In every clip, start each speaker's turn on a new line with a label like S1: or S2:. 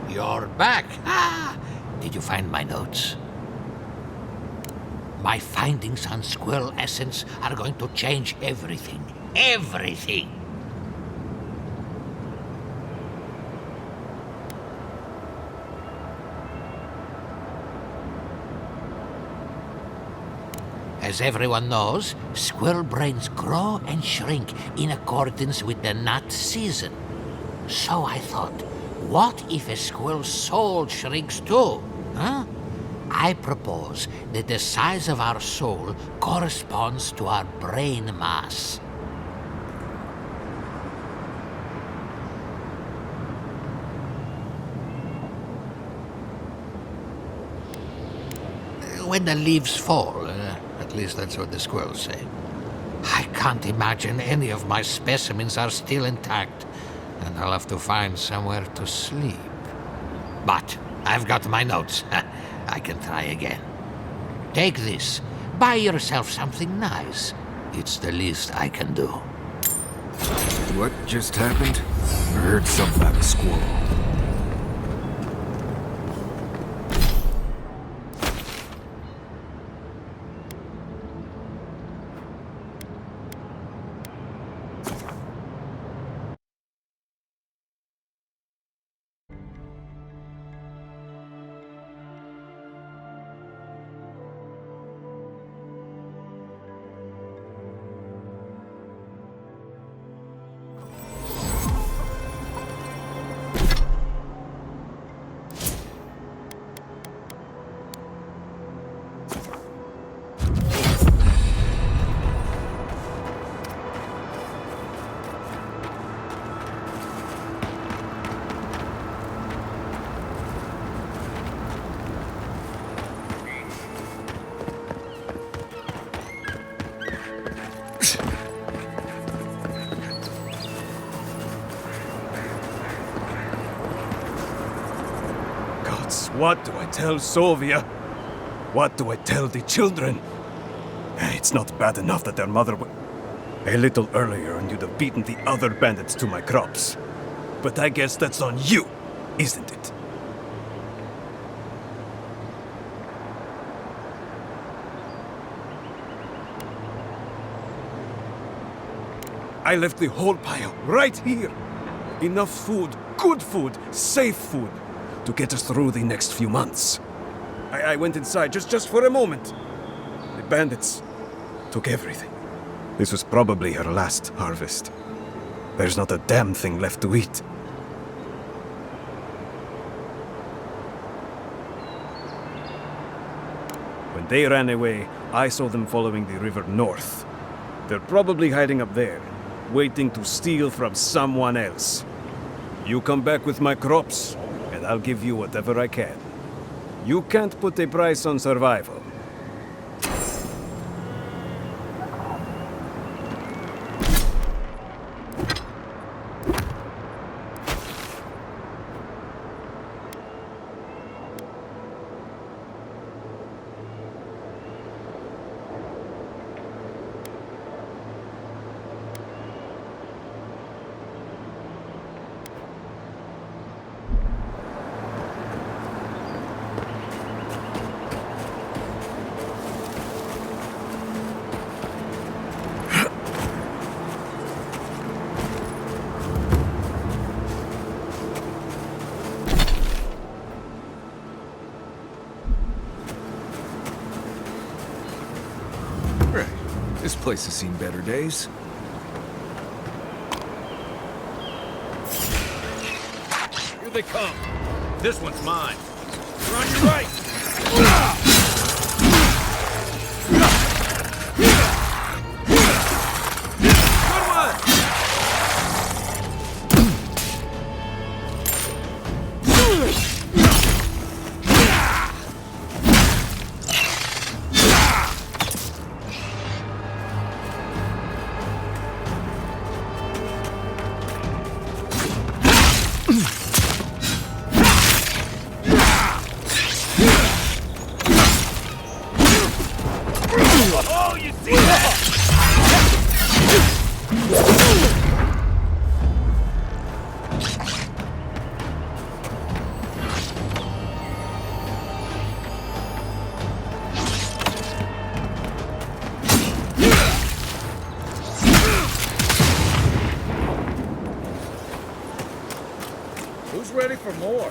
S1: You're back. Did you find my notes? My findings on squirrel essence are going to change everything. Everything! As everyone knows, squirrel brains grow and shrink in accordance with the nut season. So I thought, what if a squirrel's soul shrinks too? Huh? I propose that the size of our soul corresponds to our brain mass. When the leaves fall, at least that's what the squirrels say. I can't imagine any of my specimens are still intact, and I'll have to find somewhere to sleep. But I've got my notes. I can try again. Take this. Buy yourself something nice. It's the least I can do.
S2: What just happened? I heard something about a squirrel.
S3: What do I tell Sylvia? What do I tell the children? It's not bad enough that their mother a little earlier and you'd have beaten the other bandits to my crops. But I guess that's on you, isn't it? I left the whole pile right here. Enough food, good food, safe food, to get us through the next few months. I went inside just for a moment. The bandits took everything. This was probably her last harvest. There's not a damn thing left to eat. When they ran away, I saw them following the river north. They're probably hiding up there, waiting to steal from someone else. You come back with my crops, and I'll give you whatever I can. You can't put a price on survival.
S2: This place has seen better days.
S4: Here they come. This one's mine. You're on your right. Oh, you see that? ready for more.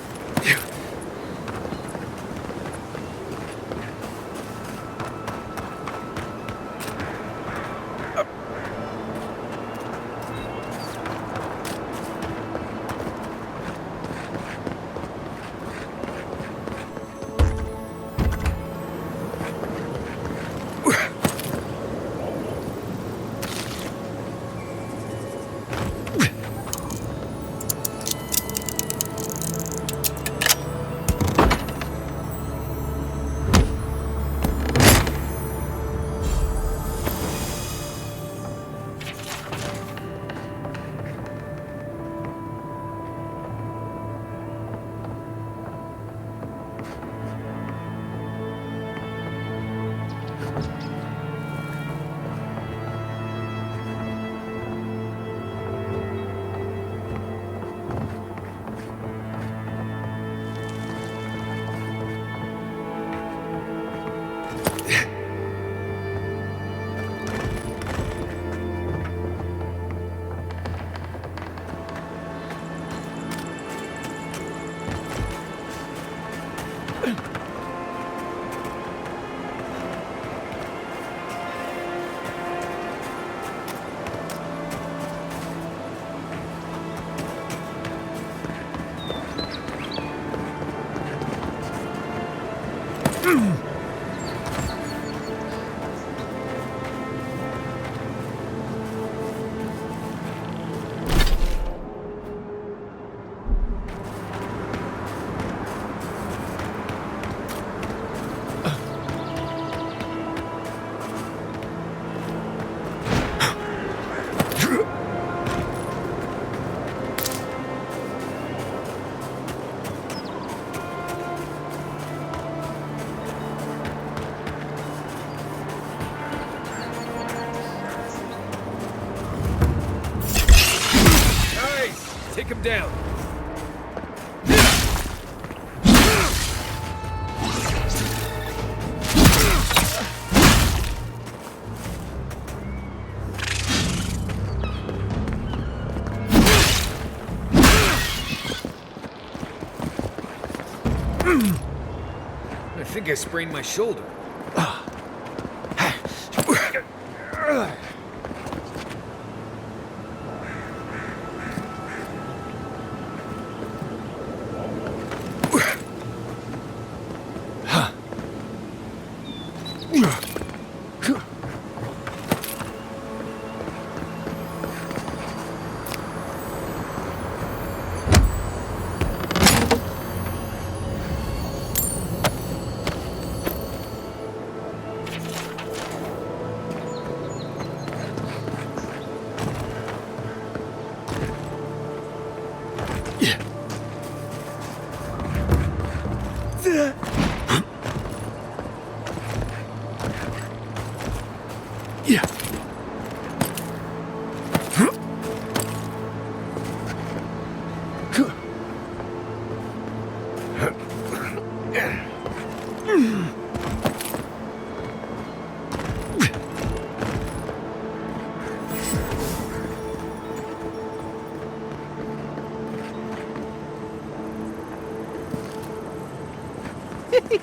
S4: Take him down. I think I sprained my shoulder.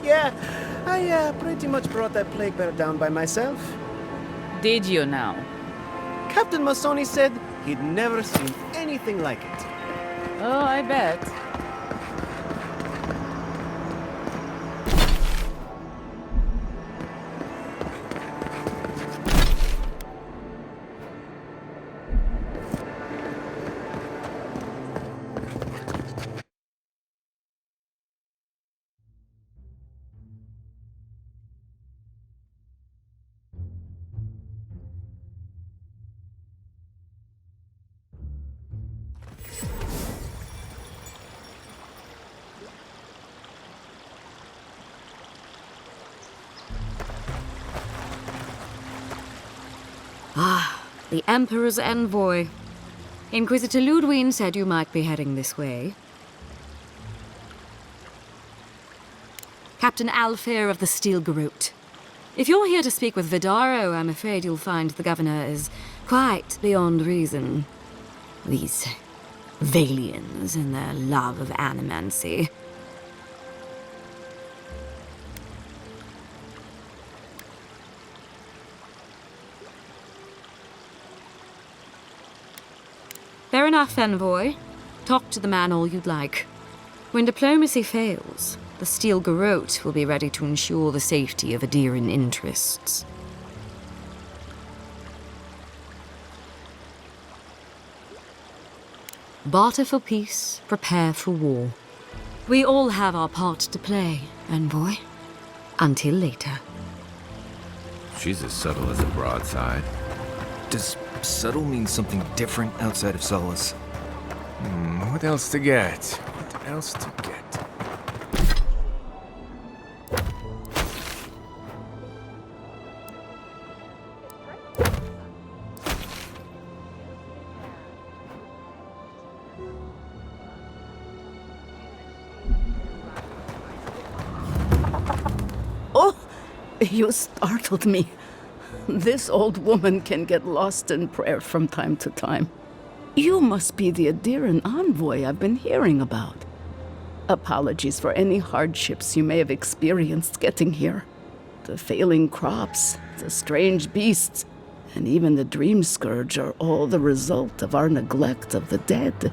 S5: Yeah, I pretty much brought that plague bear down by myself.
S6: Did you now?
S5: Captain Masoni said he'd never seen anything like it.
S6: Oh, I bet.
S7: Ah, the Emperor's envoy. Inquisitor Ludwig said you might be heading this way. Captain Alfir of the Steel Garrote. If you're here to speak with Vidaro, I'm afraid you'll find the governor is quite beyond reason. These Valians and their love of animancy. Fair enough, envoy. Talk to the man all you'd like. When diplomacy fails, the Steel Garrote will be ready to ensure the safety of Adiran interests. Barter for peace, prepare for war. We all have our part to play, envoy. Until later.
S2: She's as subtle as a broadside. Does subtle mean something different outside of Solace? What else to get? What else to get?
S8: Oh, you startled me. This old woman can get lost in prayer from time to time. You must be the Adiran envoy I've been hearing about. Apologies for any hardships you may have experienced getting here. The failing crops, the strange beasts, and even the dream scourge are all the result of our neglect of the dead.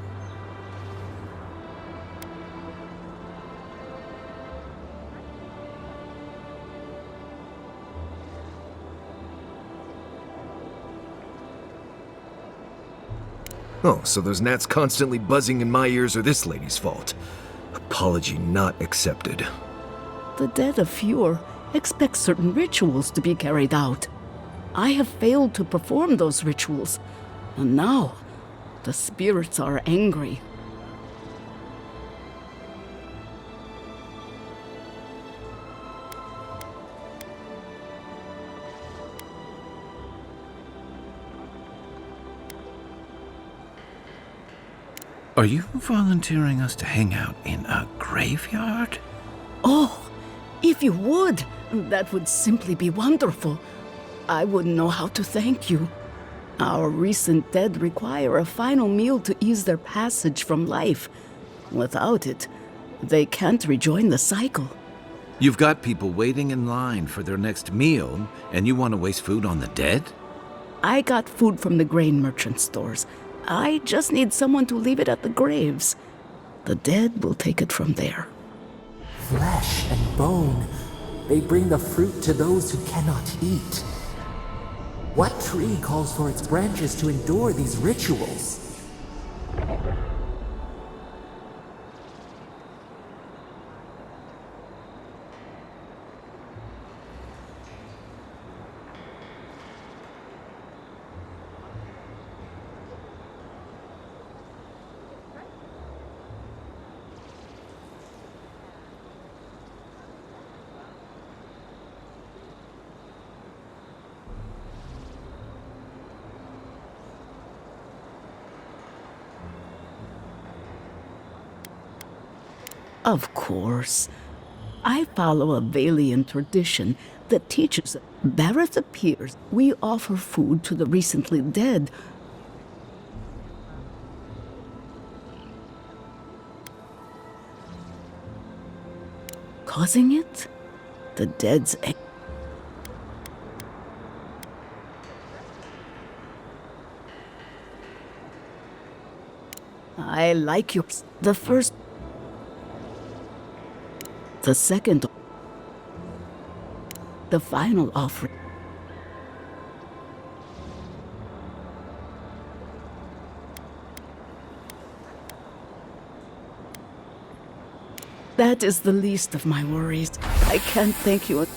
S2: Oh, so those gnats constantly buzzing in my ears are this lady's fault. Apology not accepted.
S8: The dead of Fjord expect certain rituals to be carried out. I have failed to perform those rituals, and now the spirits are angry.
S4: Are you volunteering us to hang out in a graveyard?
S8: Oh, if you would, that would simply be wonderful. I wouldn't know how to thank you. Our recent dead require a final meal to ease their passage from life. Without it, they can't rejoin the cycle.
S4: You've got people waiting in line for their next meal, and you want to waste food on the dead?
S8: I got food from the grain merchant stores. I just need someone to leave it at the graves. The dead will take it from there.
S9: Flesh and bone. They bring the fruit to those who cannot eat. What tree calls for its branches to endure these rituals?
S8: Of course. I follow a Valian tradition that teaches that Bareth appears. We offer food to the recently dead. Causing it? The dead's I like you. The first... The second, the final offering. That is the least of my worries. I can't thank you.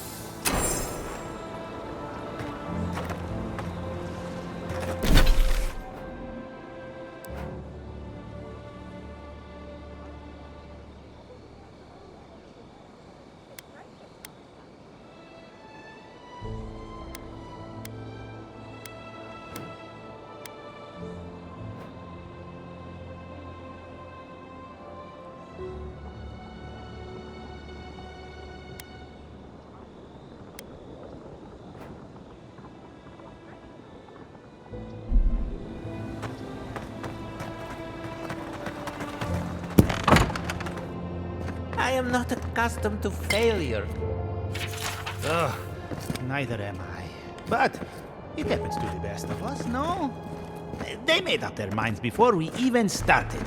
S10: am not accustomed to failure.
S11: Ugh, neither am I. But it happens to the best of us, no? They made up their minds before we even started.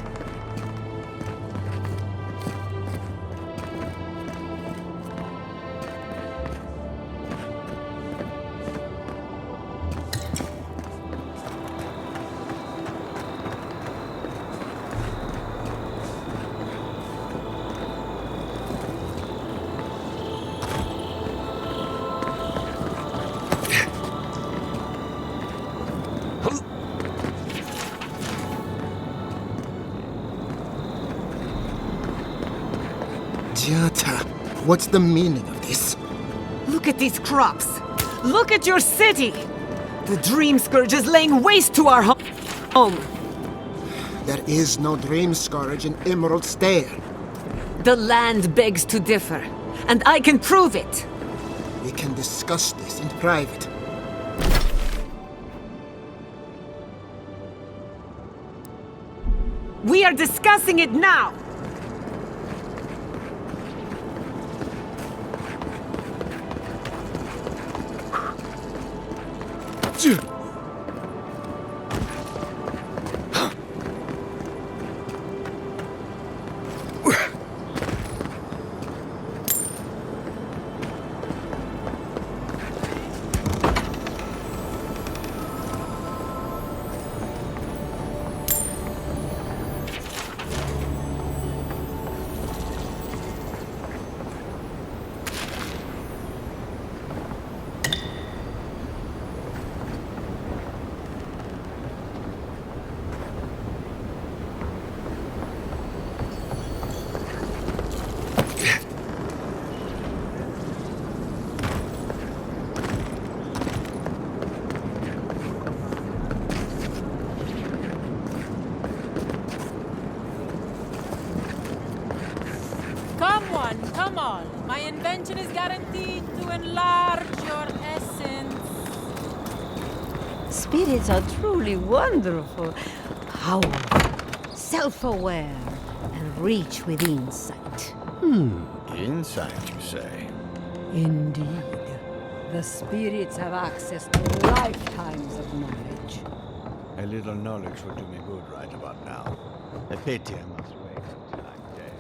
S12: Jata, what's the meaning of this?
S13: Look at these crops. Look at your city. The Dream Scourge is laying waste to our home.
S12: There is no Dream Scourge in Emerald Stair.
S13: The land begs to differ, and I can prove it.
S12: We can discuss this in private.
S13: We are discussing it now.
S6: Come on. My invention is guaranteed to enlarge your essence.
S14: Spirits are truly wonderful, powerful, self-aware, and reach with insight.
S4: Insight, you say?
S14: Indeed. The spirits have access to lifetimes of knowledge.
S4: A little knowledge would do me good right about now. A pity I must wait until I'm dead.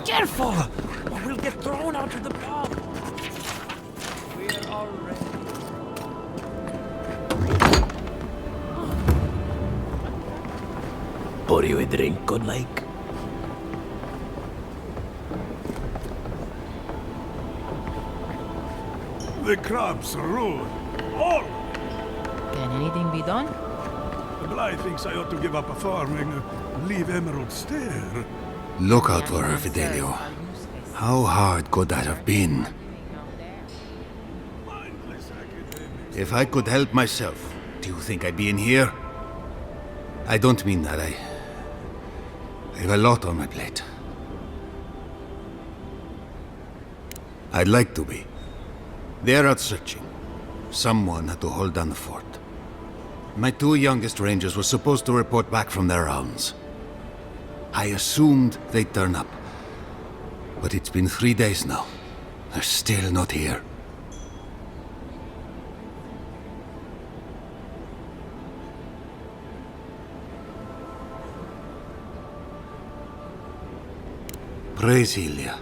S11: Careful! Or we'll get thrown out of the pub. We're all ready.
S10: Pour you a drink, good like?
S3: The crops rule. All!
S6: Can anything be done?
S3: Bly thinks I ought to give up farming, leave Emerald Stair.
S15: Look out for her, Fidelio. How hard could that have been? If I could help myself, do you think I'd be in here? I don't mean that. I have a lot on my plate. I'd like to be. They're out searching. Someone had to hold down the fort. My two youngest rangers were supposed to report back from their rounds. I assumed they'd turn up. But it's been 3 days now. They're still not here. Praise Ilia.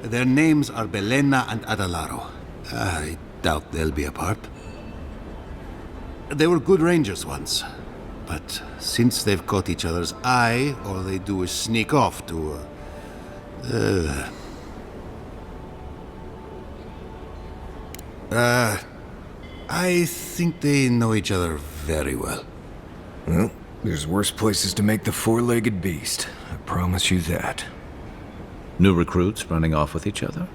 S15: Their names are Belena and Adalaro. I doubt they'll be apart. They were good rangers once, but since they've caught each other's eye, all they do is sneak off to, I think they know each other very well.
S2: Well, there's worse places to make the four-legged beast. I promise you that.
S16: New recruits running off with each other?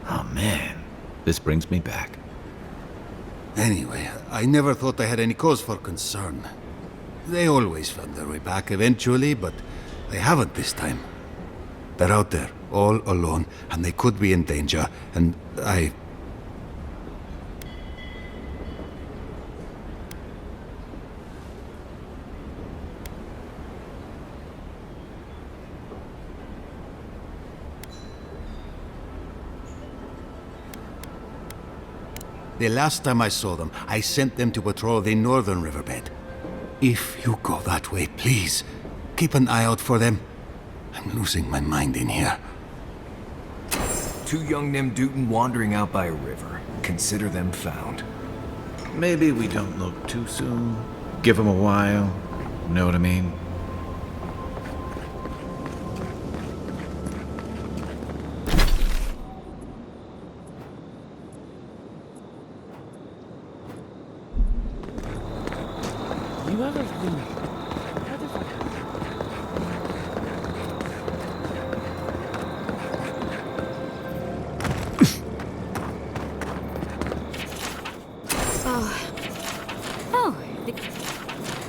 S16: Oh man, this brings me back.
S15: Anyway, I never thought I had any cause for concern. They always found their way back eventually, but they haven't this time. They're out there, all alone, and they could be in danger, and I... The last time I saw them, I sent them to patrol the northern riverbed. If you go that way, please, keep an eye out for them. I'm losing my mind in here.
S2: Two young Nemdutin wandering out by a river. Consider them found.
S16: Maybe we don't look too soon. Give them a while. Know what I mean?
S9: You ever think...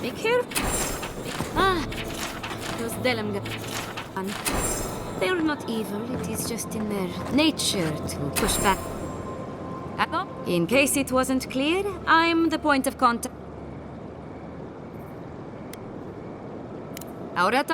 S7: Be careful. Those Delim. They're not evil, it is just in their nature to push back. In case it wasn't clear, I'm the point of contact. Ahora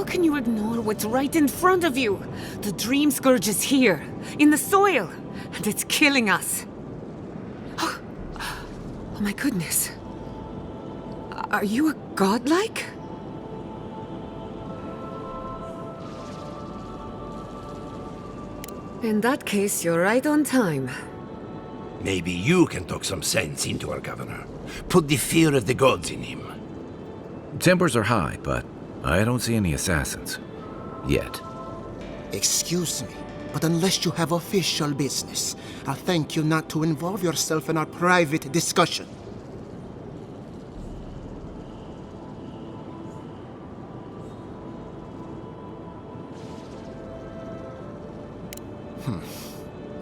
S13: How can you ignore what's right in front of you? The Dream Scourge is here, in the soil, and it's killing us. Oh my goodness. Are you a godlike? In that case, you're right on time.
S10: Maybe you can talk some sense into our governor. Put the fear of the gods in him.
S16: Tempers are high, but I don't see any assassins. Yet.
S12: Excuse me, but unless you have official business, I'll thank you not to involve yourself in our private discussion.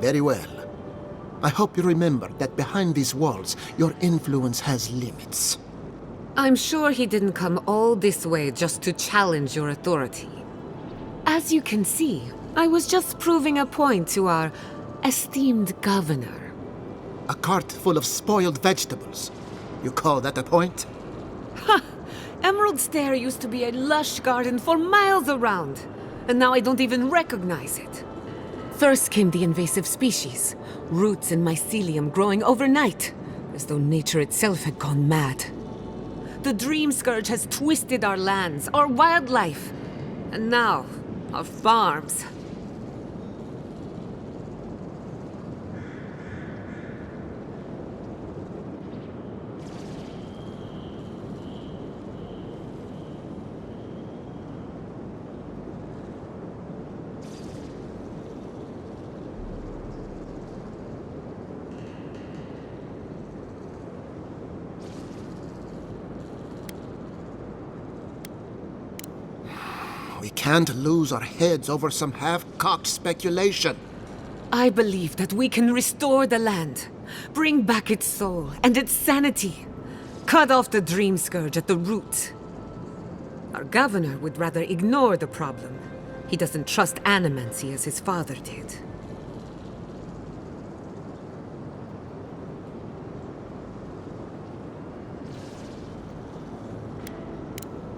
S12: Very well. I hope you remember that behind these walls, your influence has limits.
S13: I'm sure he didn't come all this way just to challenge your authority. As you can see, I was just proving a point to our esteemed governor.
S12: A cart full of spoiled vegetables. You call that a point?
S13: Ha! Emerald Stair used to be a lush garden for miles around, and now I don't even recognize it. First came the invasive species, roots and mycelium growing overnight, as though nature itself had gone mad. The Dream Scourge has twisted our lands, our wildlife, and now, our farms.
S12: We can't lose our heads over some half-cocked speculation.
S13: I believe that we can restore the land, Bring back its soul and its sanity. Cut off the dream scourge at the root. Our governor would rather ignore the problem. He doesn't trust animancy as his father did.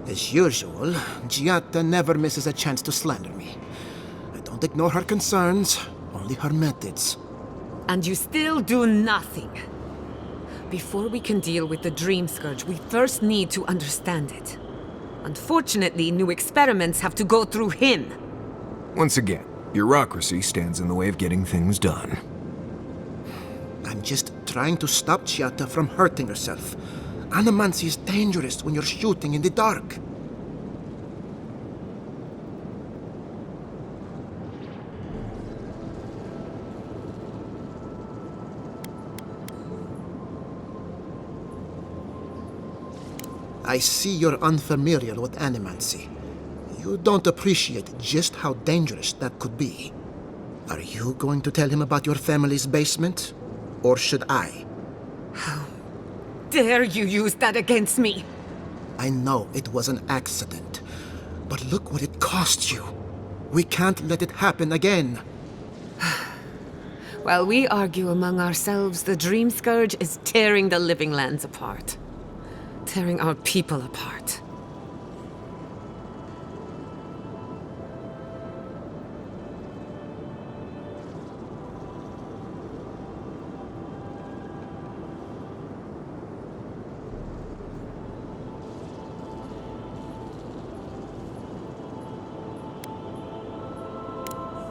S12: As usual, Giatta never misses a chance to slander me. I don't ignore her concerns, only her methods.
S13: And you still do nothing. Before we can deal with the Dream Scourge, we first need to understand it. Unfortunately, new experiments have to go through him.
S2: Once again, bureaucracy stands in the way of getting things done.
S12: I'm just trying to stop Giatta from hurting herself. Animancy is dangerous when you're shooting in the dark. I see you're unfamiliar with animancy. You don't appreciate just how dangerous that could be. Are you going to tell him about your family's basement? Or should I?
S13: How dare you use that against me?
S12: I know it was an accident, but look what it cost you. We can't let it happen again.
S13: While we argue among ourselves, the Dream Scourge is tearing the living lands apart. Tearing our people apart.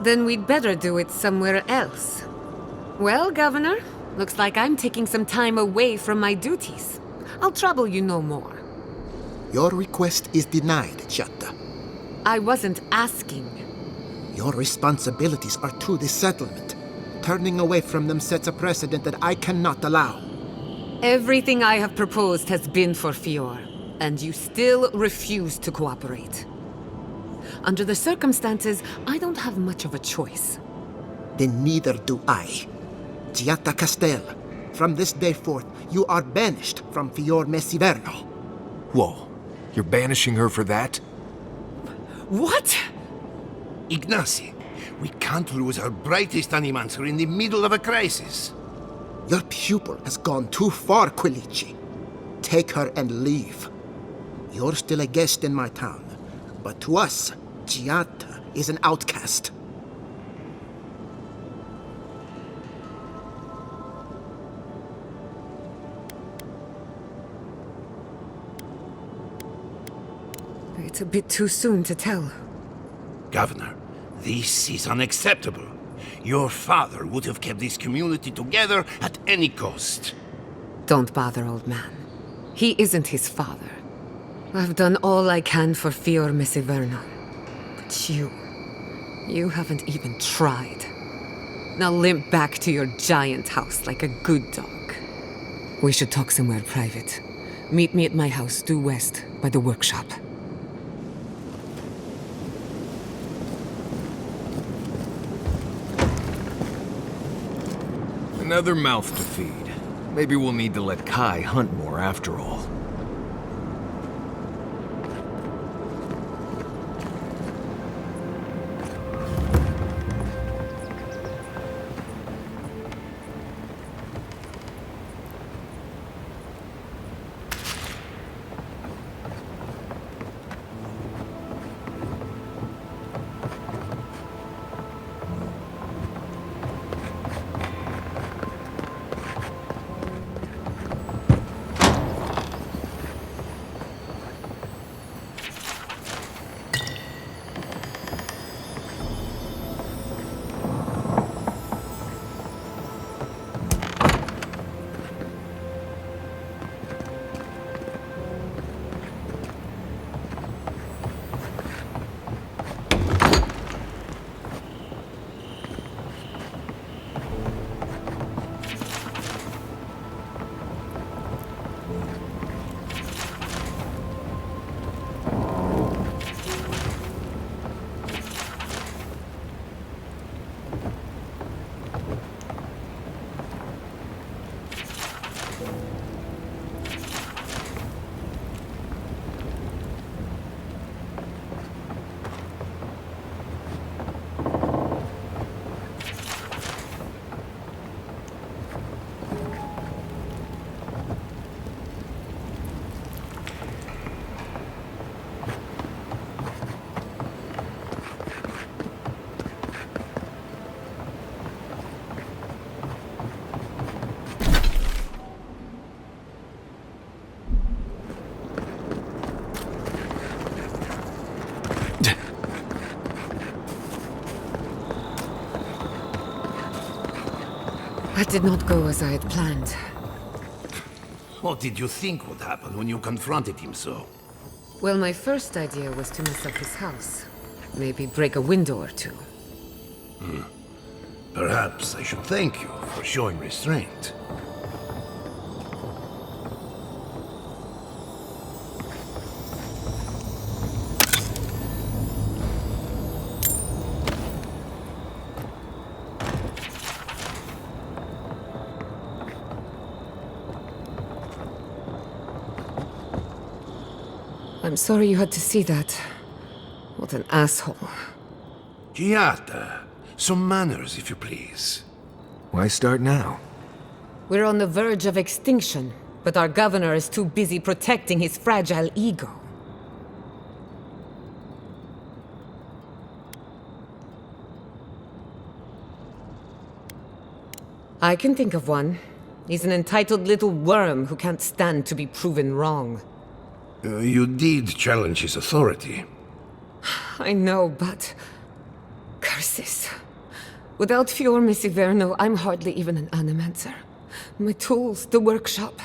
S13: Then we'd better do it somewhere else. Well, Governor, looks like I'm taking some time away from my duties. I'll trouble you no more.
S12: Your request is denied, Giatta.
S13: I wasn't asking.
S12: Your responsibilities are to the settlement. Turning away from them sets a precedent that I cannot allow.
S13: Everything I have proposed has been for Fior, and you still refuse to cooperate. Under the circumstances, I don't have much of a choice.
S12: Then neither do I. Giatta Castel, from this day forth, you are banished from Fior Messiverno.
S2: Whoa, you're banishing her for that?
S13: What?
S10: Ignacy, we can't lose our brightest animancer in the middle of a crisis.
S12: Your pupil has gone too far, Quilici. Take her and leave. You're still a guest in my town, but to us, Giatta is an outcast.
S13: It's a bit too soon to tell.
S10: Governor, this is unacceptable. Your father would have kept this community together at any cost.
S13: Don't bother, old man. He isn't his father. I've done all I can for Fior Messiverno. But you haven't even tried. Now limp back to your giant house like a good dog. We should talk somewhere private. Meet me at my house due west, by the workshop.
S2: Another mouth to feed. Maybe we'll need to let Kai hunt more after all.
S13: That did not go as I had planned.
S10: What did you think would happen when you confronted him so?
S13: Well, my first idea was to mess up his house. Maybe break a window or two.
S10: Perhaps I should thank you for showing restraint.
S13: I'm sorry you had to see that. What an asshole.
S10: Giata, some manners, if you please.
S2: Why start now?
S13: We're on the verge of extinction, but our governor is too busy protecting his fragile ego. I can think of one. He's an entitled little worm who can't stand to be proven wrong.
S10: You did challenge his authority.
S13: I know, but... curses. Without Fior Messiverno, I'm hardly even an animancer. My tools, the workshop,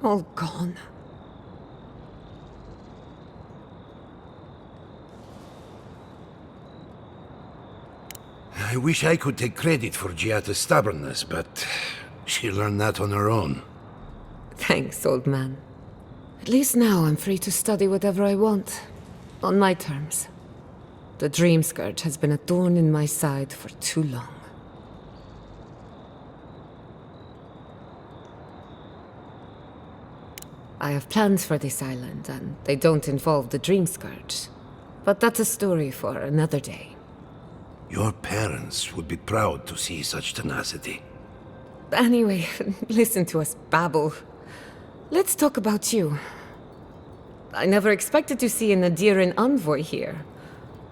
S13: all gone.
S10: I wish I could take credit for Giata's stubbornness, but she learned that on her own.
S13: Thanks, old man. At least now I'm free to study whatever I want. On my terms. The Dream Scourge has been a thorn in my side for too long. I have plans for this island, and they don't involve the Dream Scourge. But that's a story for another day.
S10: Your parents would be proud to see such tenacity.
S13: Anyway, listen to us babble. Let's talk about you. I never expected to see an Adiran envoy here.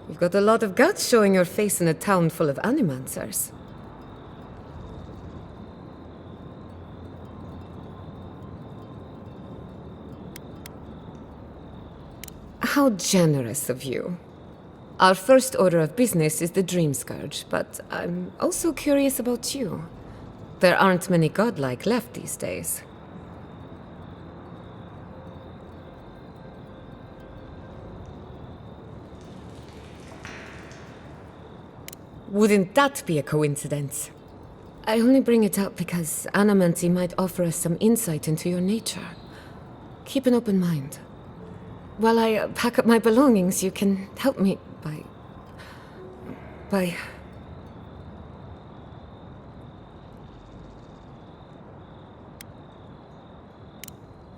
S13: You've got a lot of guts showing your face in a town full of animancers. How generous of you. Our first order of business is the Dream Scourge, but I'm also curious about you. There aren't many godlike left these days. Wouldn't that be a coincidence? I only bring it up because Animancy might offer us some insight into your nature. Keep an open mind. While I pack up my belongings, you can help me by...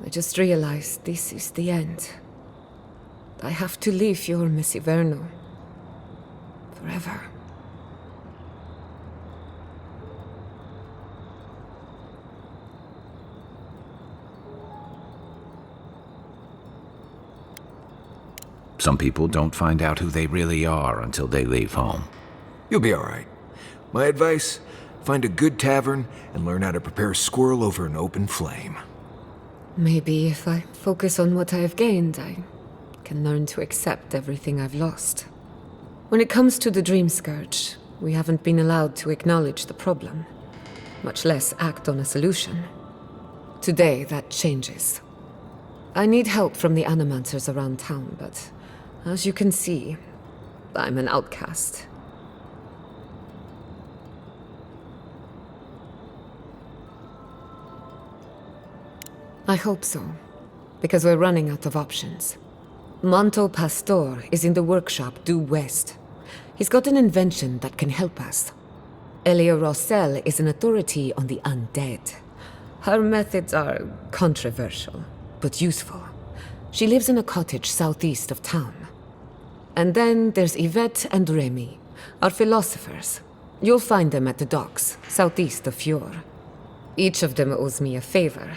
S13: I just realized this is the end. I have to leave your Messiverno. Forever.
S16: Some people don't find out who they really are until they leave home.
S2: You'll be all right. My advice, find a good tavern and learn how to prepare a squirrel over an open flame.
S13: Maybe if I focus on what I have gained, I can learn to accept everything I've lost. When it comes to the Dream Scourge, we haven't been allowed to acknowledge the problem, much less act on a solution. Today, that changes. I need help from the animancers around town, but as you can see, I'm an outcast. I hope so, because we're running out of options. Manto Pastor is in the workshop due west. He's got an invention that can help us. Elia Rossell is an authority on the undead. Her methods are controversial, but useful. She lives in a cottage southeast of town. And then there's Yvette and Remy, our philosophers. You'll find them at the docks, southeast of Fjord. Each of them owes me a favor.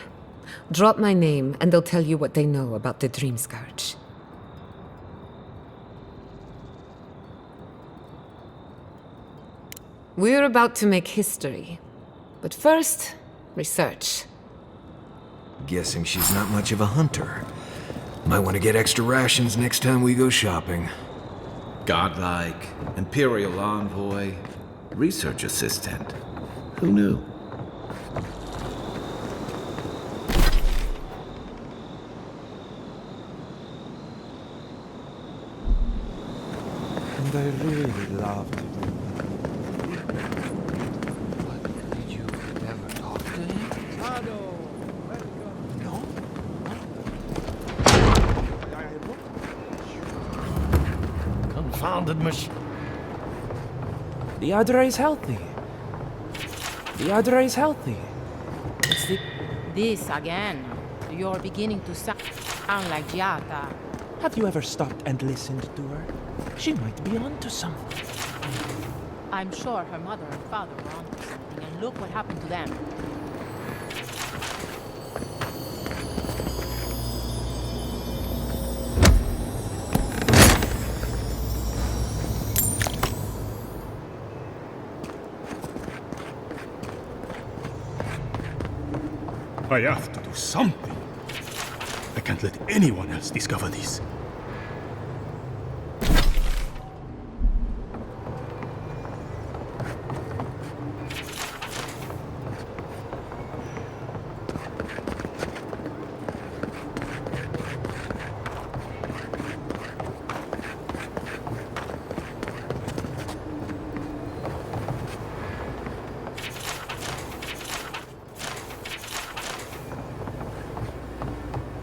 S13: Drop my name and they'll tell you what they know about the Dream Scourge. We're about to make history. But first, research.
S2: Guessing she's not much of a hunter. Might want to get extra rations next time we go shopping.
S16: Godlike, Imperial Envoy, Research Assistant. Who knew?
S17: I really love to do.
S1: Did you ever talk to him?
S17: No? Confounded machine. The Adra is healthy. The Adra is healthy.
S6: This again. You're beginning to sound like Giata.
S17: Have you ever stopped and listened to her? She might be onto something.
S6: I'm sure her mother and father were onto something, and look what happened to them.
S3: I have to do something. I can't let anyone else discover this.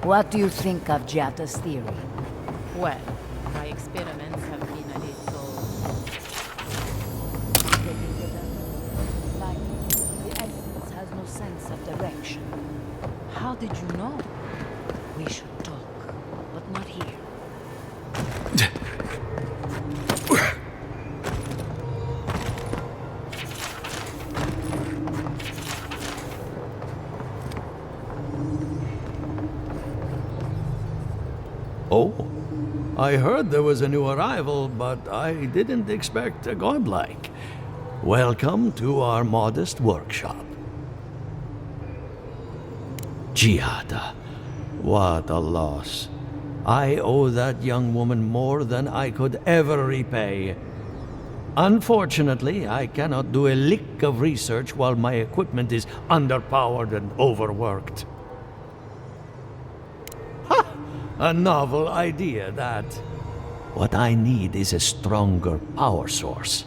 S14: What do you think of Giata's theory?
S6: Well, my experiments have been a little...
S14: Like, the essence has no sense of direction. How did you know? We should talk, but not here.
S4: Oh, I heard there was a new arrival, but I didn't expect a godlike. Welcome to our modest workshop. Giada, what a loss. I owe that young woman more than I could ever repay. Unfortunately, I cannot do a lick of research while my equipment is underpowered and overworked. A novel idea, that. What I need is a stronger power source.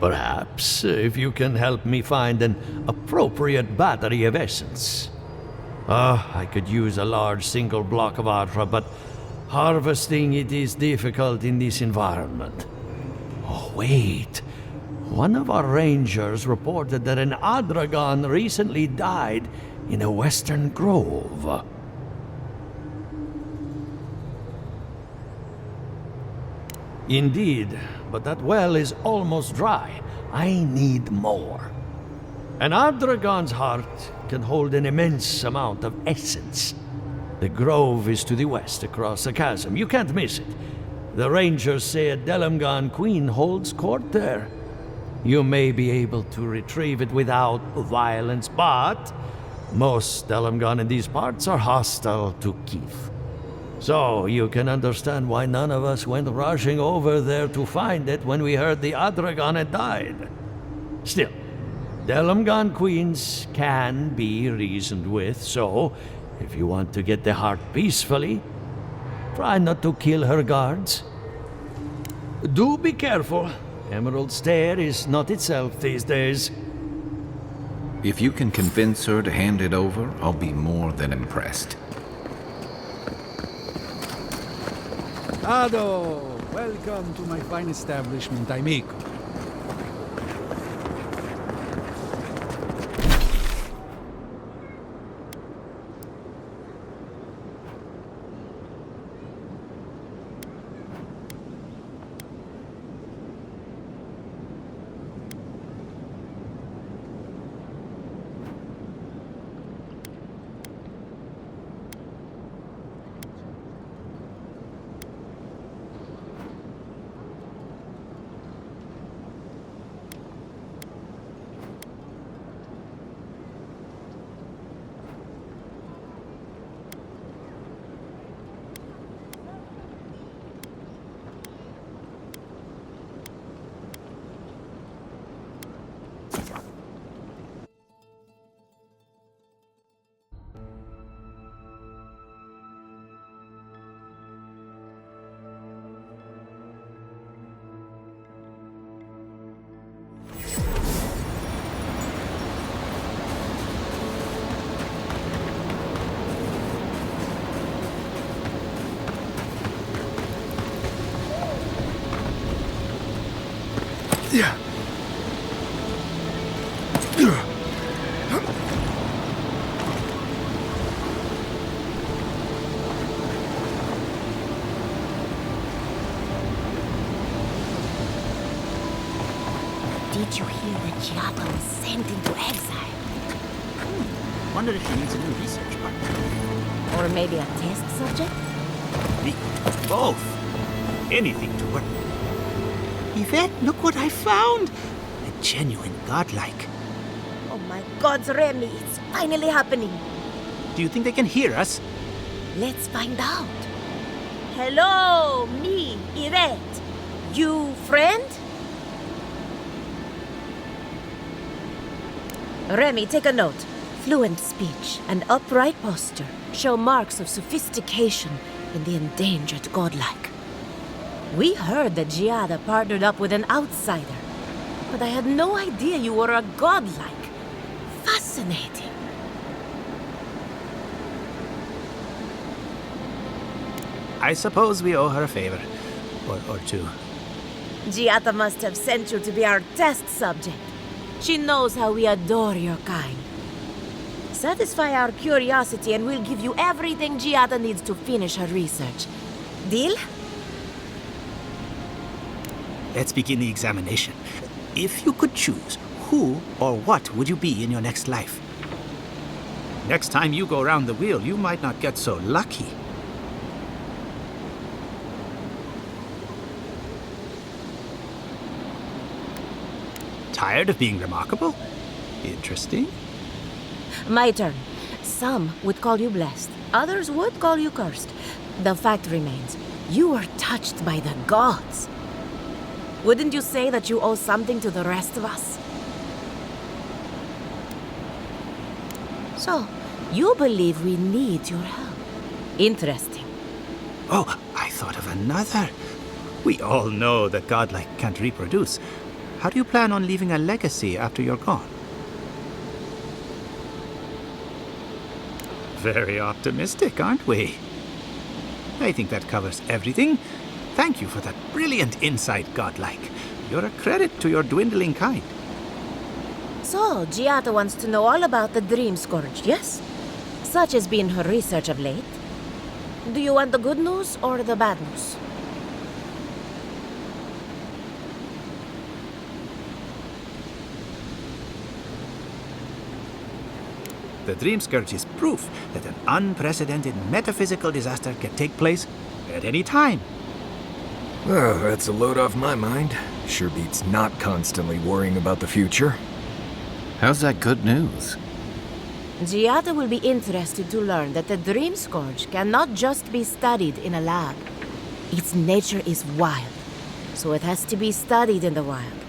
S4: Perhaps, if you can help me find an appropriate battery of essence. I could use a large single block of Adra, but harvesting it is difficult in this environment. Oh, wait. One of our rangers reported that an Adragon recently died in a western grove. Indeed, but that well is almost dry. I need more. An Adragon's heart can hold an immense amount of essence. The grove is to the west, across the chasm. You can't miss it. The rangers say a Delamgan queen holds court there. You may be able to retrieve it without violence, but most Delamgan in these parts are hostile to Keith. So you can understand why none of us went rushing over there to find it when we heard the Adragon had died. Still, Delamgan queens can be reasoned with, so if you want to get the heart peacefully, try not to kill her guards. Do be careful. Emerald Stair is not itself these days.
S16: If you can convince her to hand it over, I'll be more than impressed.
S18: Ado! Welcome to my fine establishment, amico.
S19: Giada was sent into exile.
S11: Wonder if she needs a new research partner.
S19: Or maybe a test subject?
S11: Both. Anything to work. Yvette, look what I found! A genuine godlike.
S19: Oh my gods, Remy, it's finally happening.
S11: Do you think they can hear us?
S19: Let's find out. Hello, me, Yvette. You friend? Remy, take a note. Fluent speech and upright posture show marks of sophistication in the endangered godlike. We heard that Giada partnered up with an outsider, but I had no idea you were a godlike. Fascinating.
S11: I suppose we owe her a favor. Or two.
S19: Giada must have sent you to be our test subject. She knows how we adore your kind. Satisfy our curiosity and we'll give you everything Giada needs to finish her research. Deal?
S11: Let's begin the examination. If you could choose, who or what would you be in your next life? Next time you go around the wheel, you might not get so lucky. Tired of being remarkable? Interesting.
S19: My turn. Some would call you blessed. Others would call you cursed. The fact remains, you were touched by the gods. Wouldn't you say that you owe something to the rest of us? So, you believe we need your help. Interesting.
S11: Oh, I thought of another. We all know that godlike can't reproduce. How do you plan on leaving a legacy after you're gone? Very optimistic, aren't we? I think that covers everything. Thank you for that brilliant insight, godlike. You're a credit to your dwindling kind.
S19: So, Giada wants to know all about the Dream Scourge, yes? Such has been her research of late. Do you want the good news or the bad news?
S11: The Dream Scourge is proof that an unprecedented metaphysical disaster can take place at any time.
S2: Oh, that's a load off my mind. Sure beats not constantly worrying about the future.
S16: How's that good news?
S19: Giada will be interested to learn that the Dream Scourge cannot just be studied in a lab. Its nature is wild, so it has to be studied in the wild.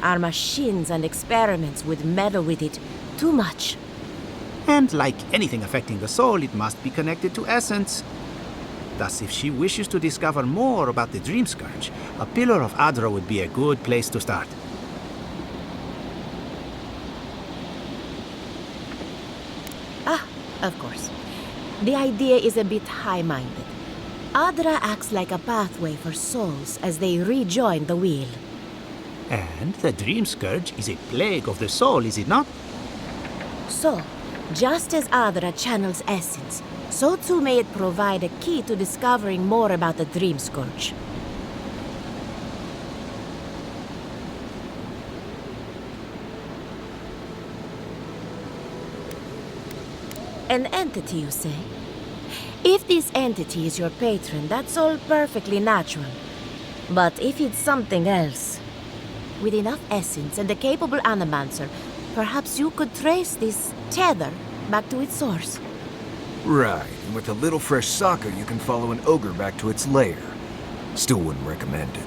S19: Our machines and experiments would meddle with it too much.
S11: And like anything affecting the soul, it must be connected to essence. Thus, if she wishes to discover more about the Dream Scourge, a Pillar of Adra would be a good place to start.
S19: Of course. The idea is a bit high-minded. Adra acts like a pathway for souls as they rejoin the wheel.
S11: And the Dream Scourge is a plague of the soul, is it not?
S19: So, just as Adra channels essence, so too may it provide a key to discovering more about the Dream Scourge. An entity, you say? If this entity is your patron, that's all perfectly natural. But if it's something else, with enough essence and a capable animancer, perhaps you could trace this tether back to its source.
S2: Right, and with a little fresh soccer, you can follow an ogre back to its lair. Still wouldn't recommend it.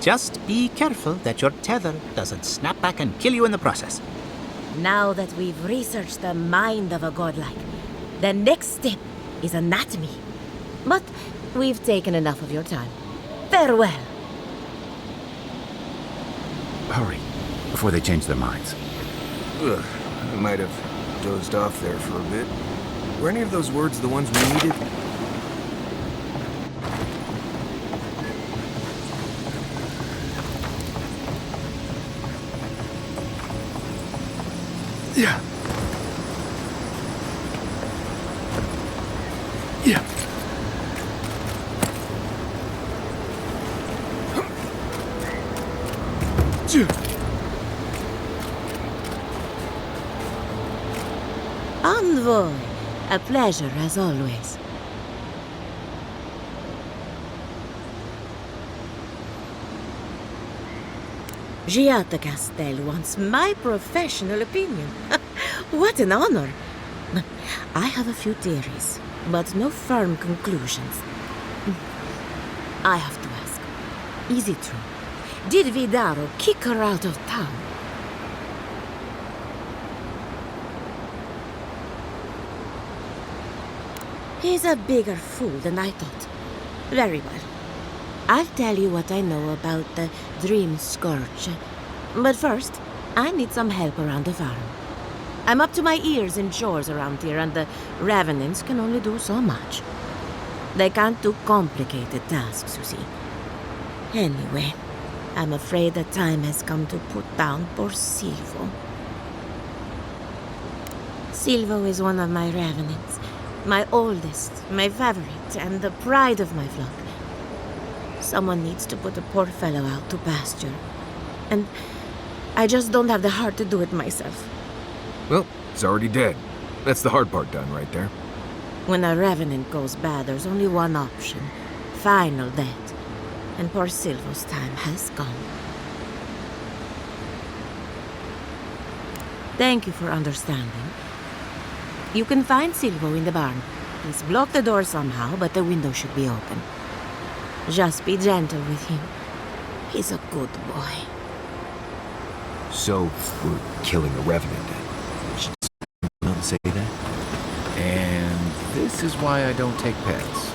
S11: Just be careful that your tether doesn't snap back and kill you in the process.
S19: Now that we've researched the mind of a godlike, the next step is anatomy. But we've taken enough of your time. Farewell.
S16: Hurry, before they change their minds.
S2: Ugh, I might have dozed off there for a bit. Were any of those words the ones we needed?
S18: Yeah. Yeah.
S19: boy. A pleasure as always. Giata Castel wants my professional opinion. What an honor! I have a few theories, but no firm conclusions. I have to ask, is it true? Did Vidaro kick her out of town? He's a bigger fool than I thought. Very well. I'll tell you what I know about the Dream Scourge. But first, I need some help around the farm. I'm up to my ears in chores around here, and the Revenants can only do so much. They can't do complicated tasks, you see. Anyway, I'm afraid the time has come to put down poor Silvo. Silvo is one of my Revenants. My oldest, my favorite, and the pride of my flock. Someone needs to put the poor fellow out to pasture. And I just don't have the heart to do it myself.
S2: Well, it's already dead. That's the hard part done right there.
S19: When a revenant goes bad, there's only one option. Final death. And poor Silvo's time has come. Thank you for understanding. You can find Silvo in the barn. He's blocked the door somehow, but the window should be open. Just be gentle with him. He's a good boy.
S2: So, we're killing a revenant then. Should not say that. And this is why I don't take pets.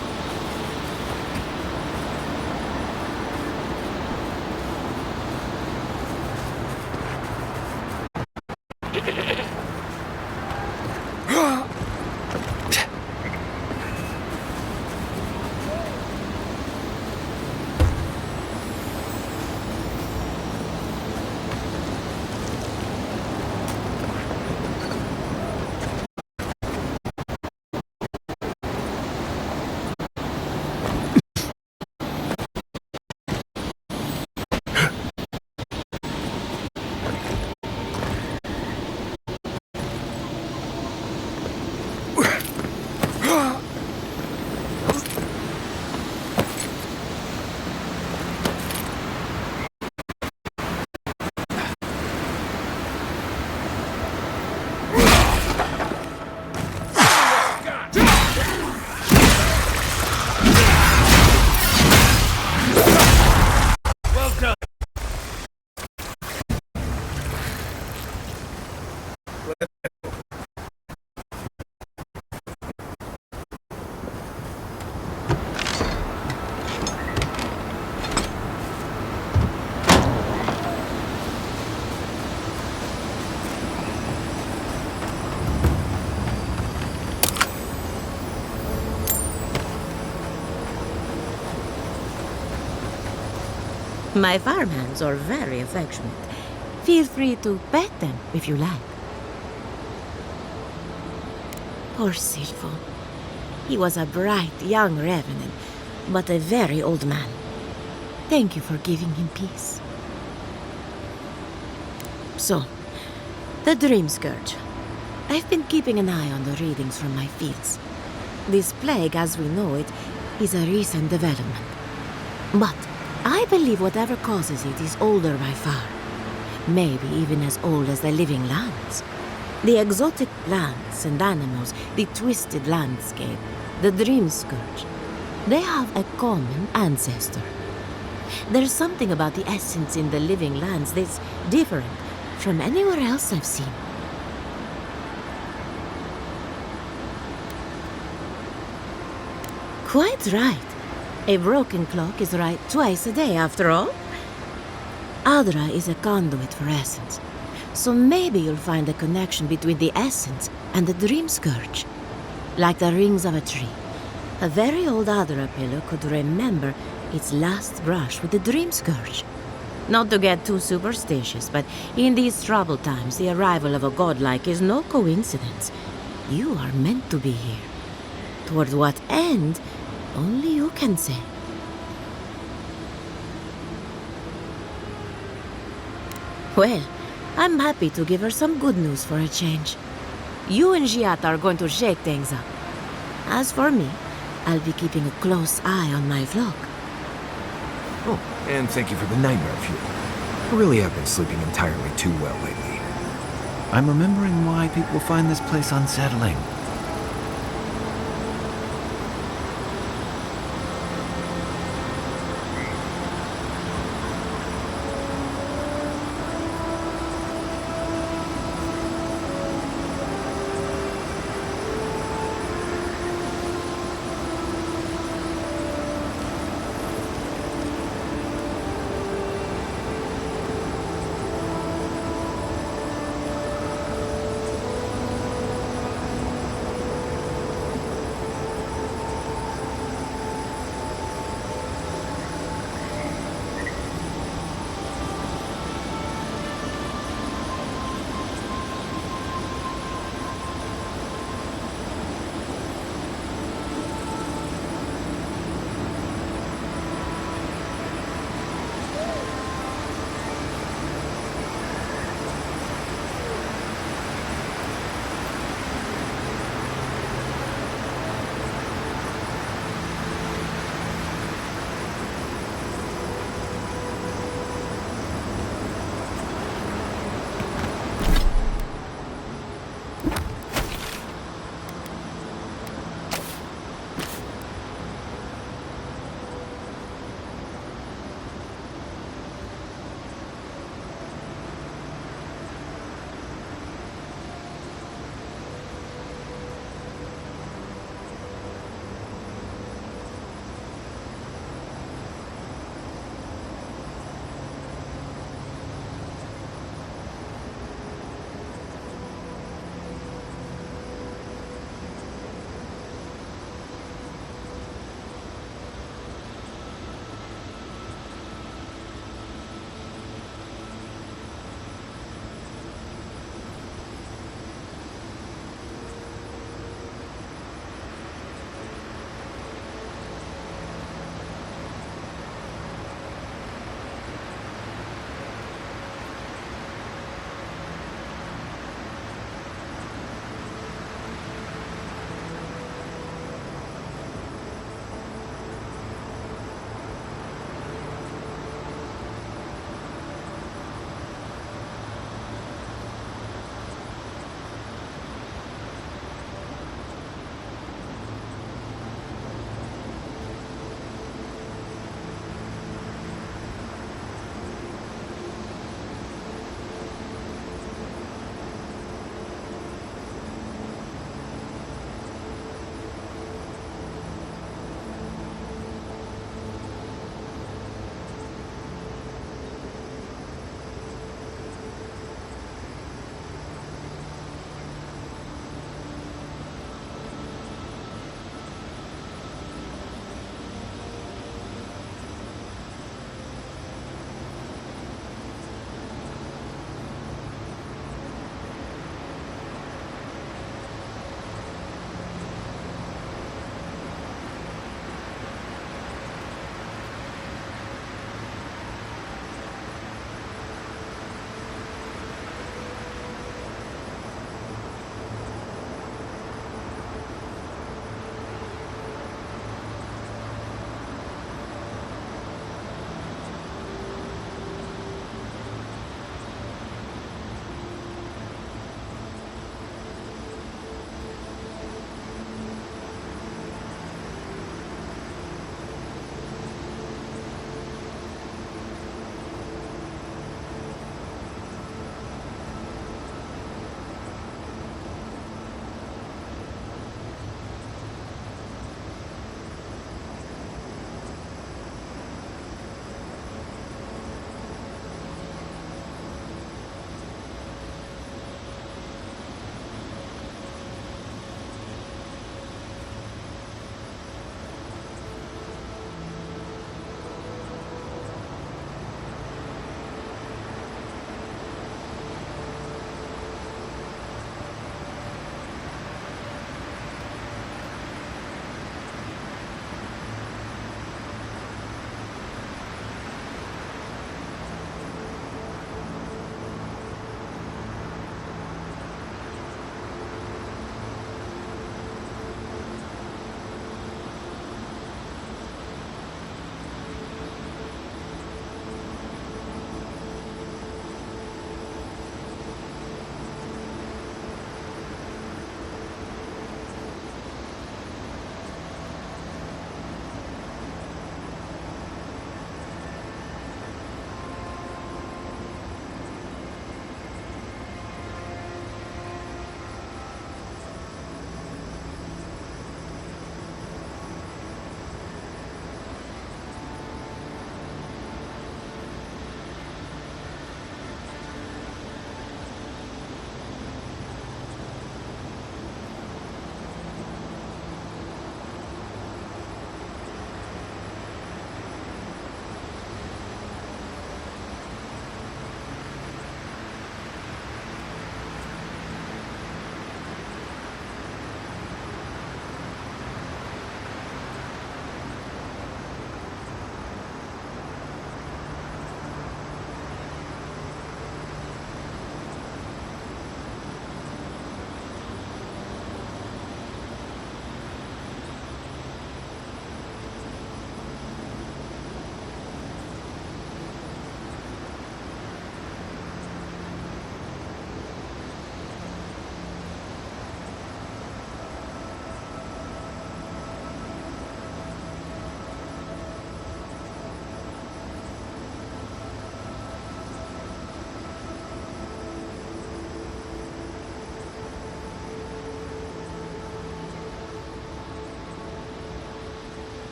S19: My farmhands are very affectionate. Feel free to pet them if you like. Poor Silvo. He was a bright young revenant, but a very old man. Thank you for giving him peace. So, the Dream Scourge. I've been keeping an eye on the readings from my fields. This plague, as we know it, is a recent development. But I believe whatever causes it is older by far. Maybe even as old as the living lands. The exotic plants and animals, the twisted landscape, the Dream Scourge. They have a common ancestor. There's something about the essence in the living lands that's different from anywhere else I've seen. Quite right. A broken clock is right twice a day, after all. Adra is a conduit for essence, so maybe you'll find a connection between the essence and the Dream Scourge. Like the rings of a tree. A very old Adra pillar could remember its last brush with the Dream Scourge. Not to get too superstitious, but in these troubled times, the arrival of a godlike is no coincidence. You are meant to be here. Toward what end? Only you can say. Well, I'm happy to give her some good news for a change. You and Giat are going to shake things up. As for me, I'll be keeping a close eye on my flock.
S20: Oh, and thank you for the nightmare fuel. I really have been sleeping entirely too well lately.
S16: I'm remembering why people find this place unsettling.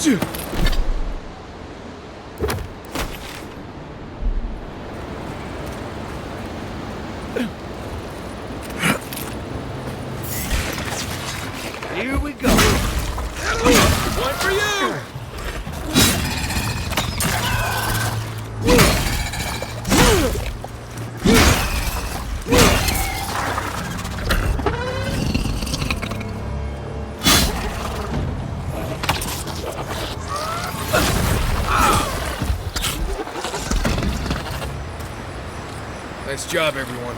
S4: Here we go. One for you!
S20: Nice job, everyone.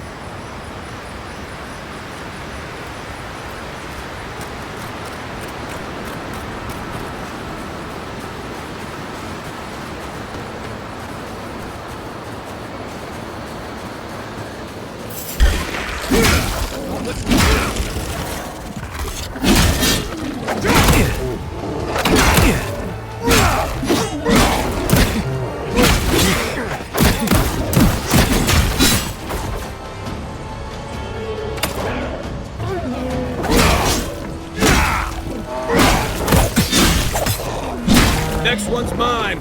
S4: Next one's mine.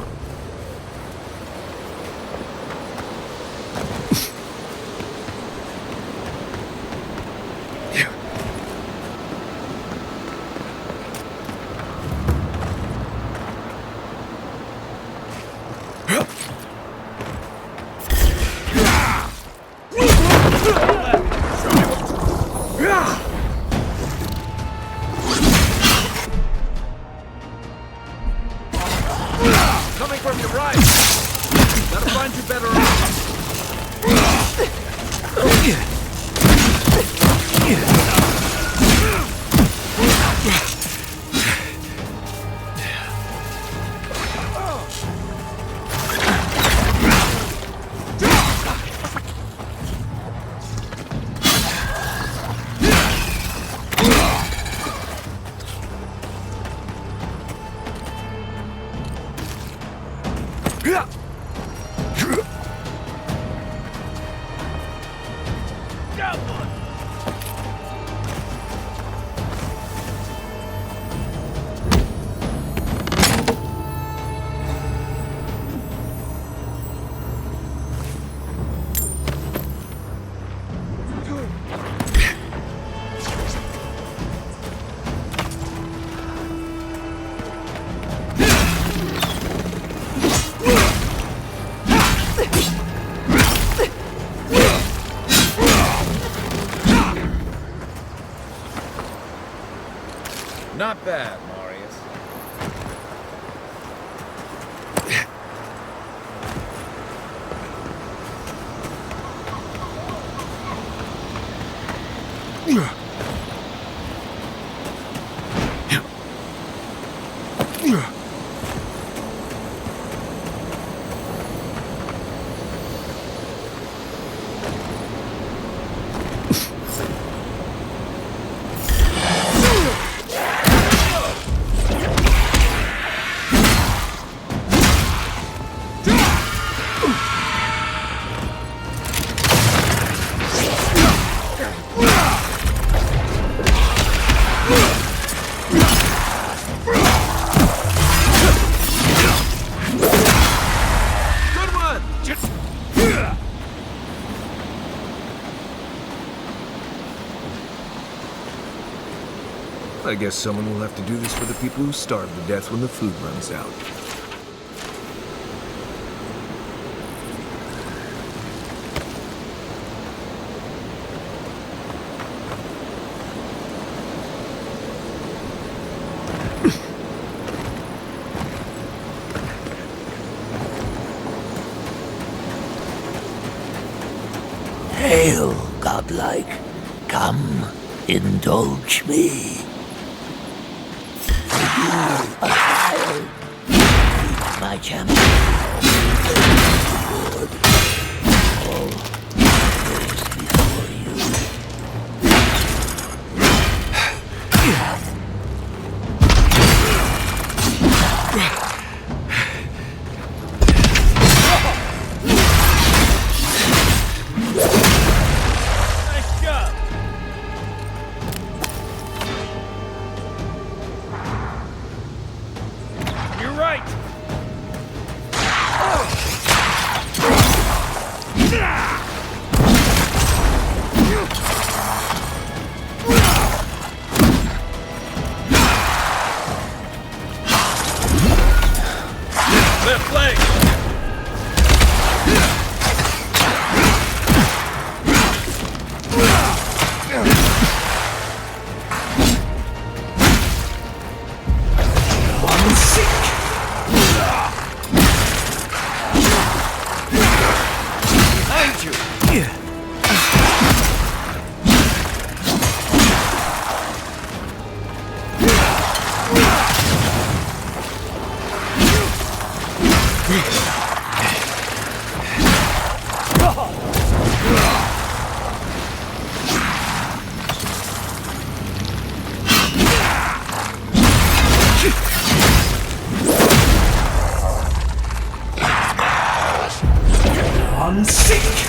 S4: Coming from your right. That'll find you better
S20: Not bad, Marius.
S21: I guess someone will have to do this for the people who starve to death when the food runs out.
S22: Hail, godlike. Come, indulge me. For you, a child, keep my champion. Lord, all goes before you.
S4: Nice job.
S3: right!
S5: Left leg!
S3: I'm sick!
S5: Behind you!
S3: I'm sick!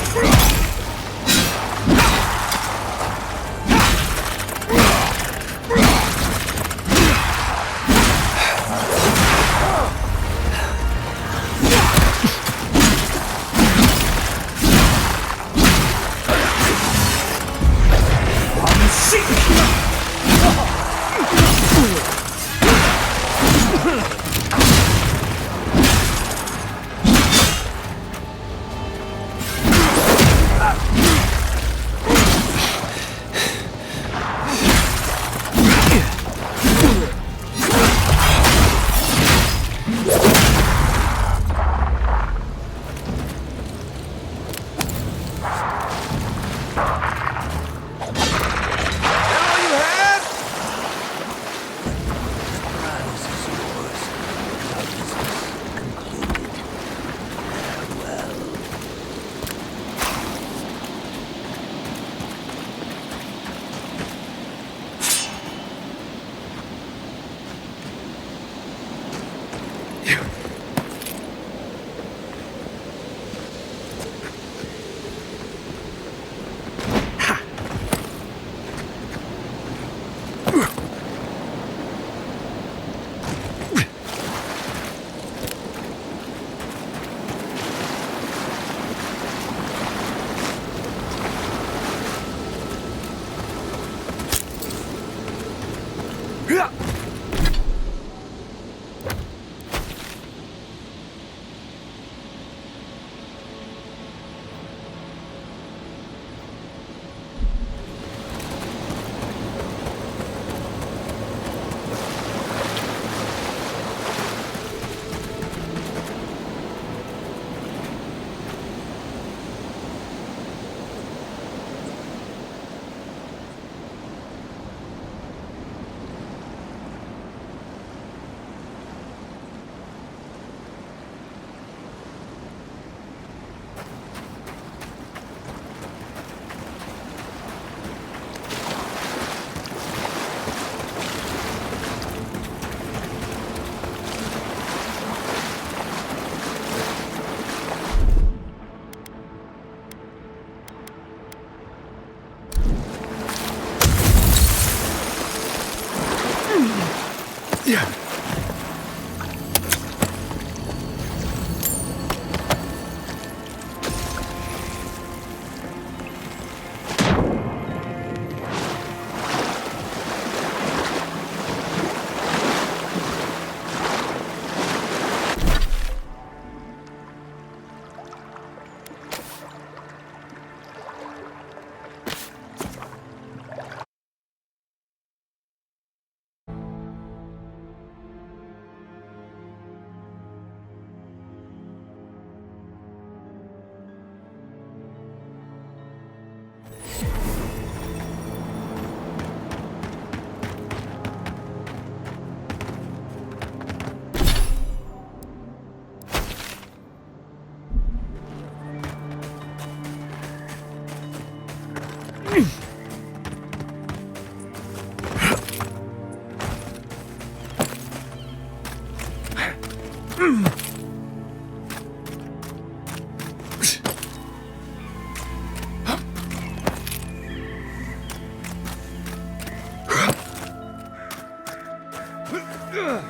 S3: I'm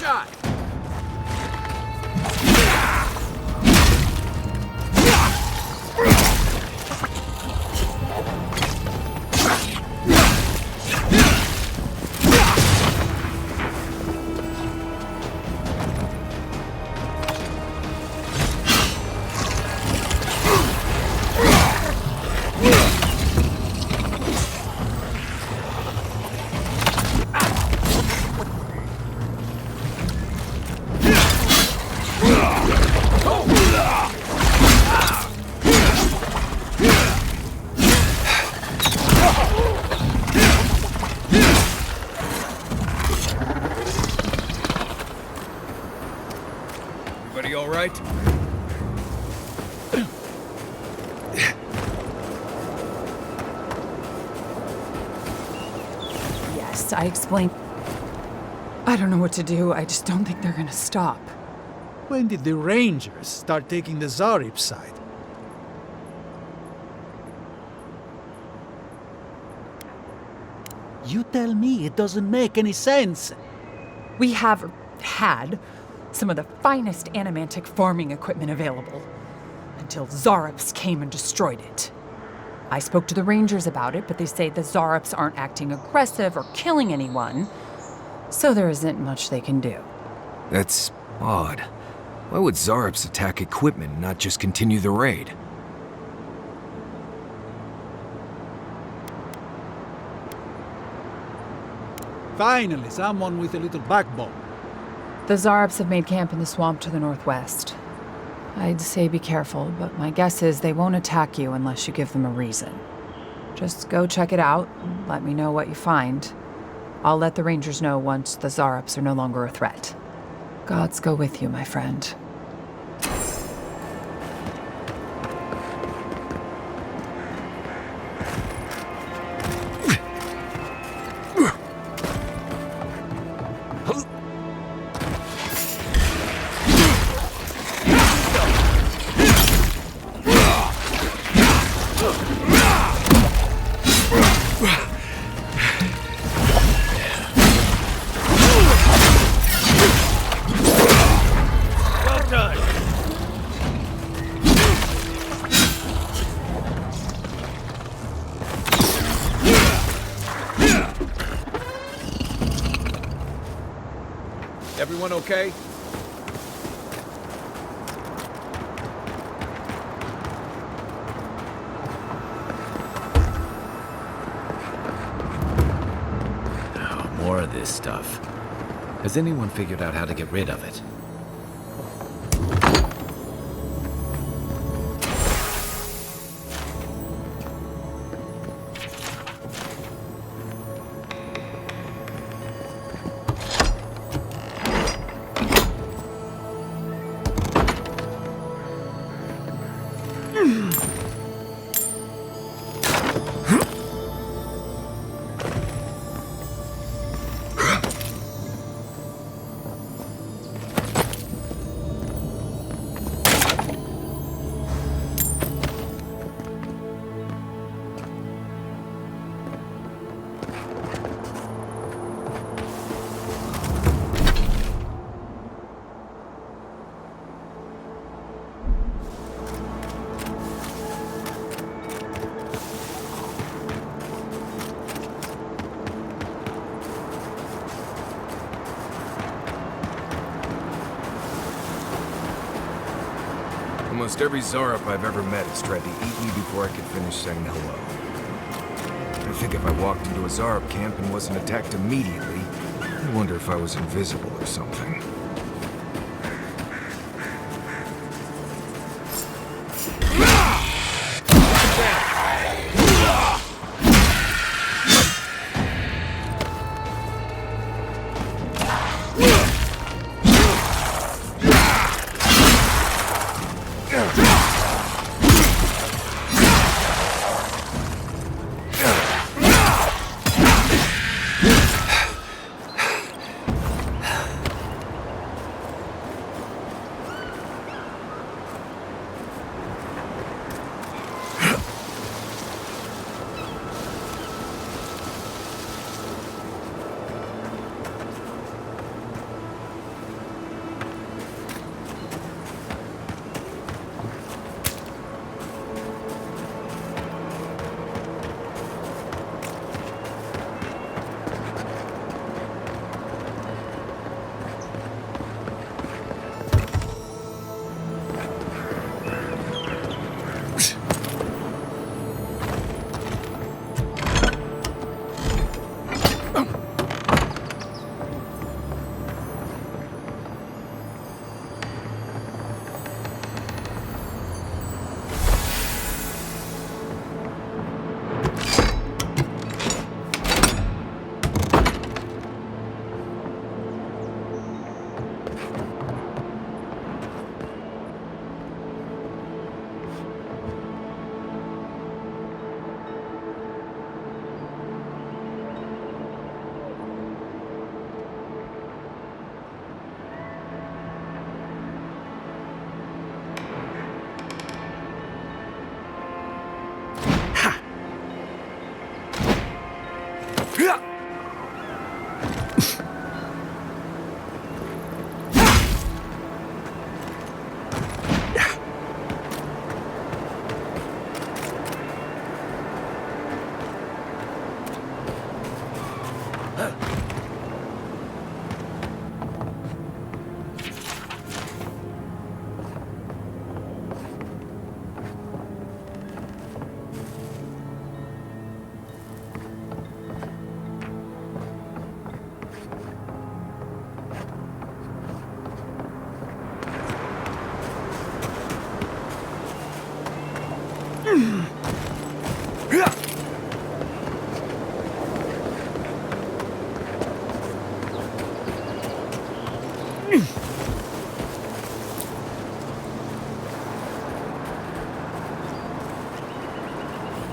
S18: shot!
S3: Everybody all right?
S8: Yes, I explained. I don't know what to do. I just don't think they're gonna stop.
S18: When did the Rangers start taking the Zarib side?
S8: You tell me, it doesn't make any sense. We have had some of the finest animantic farming equipment available until Zarops came and destroyed it. I spoke to the Rangers about it, but they say the Zarops aren't acting aggressive or killing anyone, so there isn't much they can do.
S20: That's odd. Why would Zarops attack equipment and not just continue the raid?
S18: Finally, someone with a little backbone.
S8: The Zarops have made camp in the swamp to the northwest. I'd say be careful, but my guess is they won't attack you unless you give them a reason. Just go check it out and let me know what you find. I'll let the Rangers know once the Zarops are no longer a threat. Gods go with you, my friend.
S3: Everyone okay?
S16: Oh, more of this stuff. Has anyone figured out how to get rid of it?
S20: Almost every Zarop I've ever met has tried to eat me before I could finish saying hello. I think if I walked into a Zarop camp and wasn't attacked immediately, I wonder if I was invisible or something.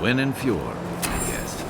S16: Win and Fjord, I guess.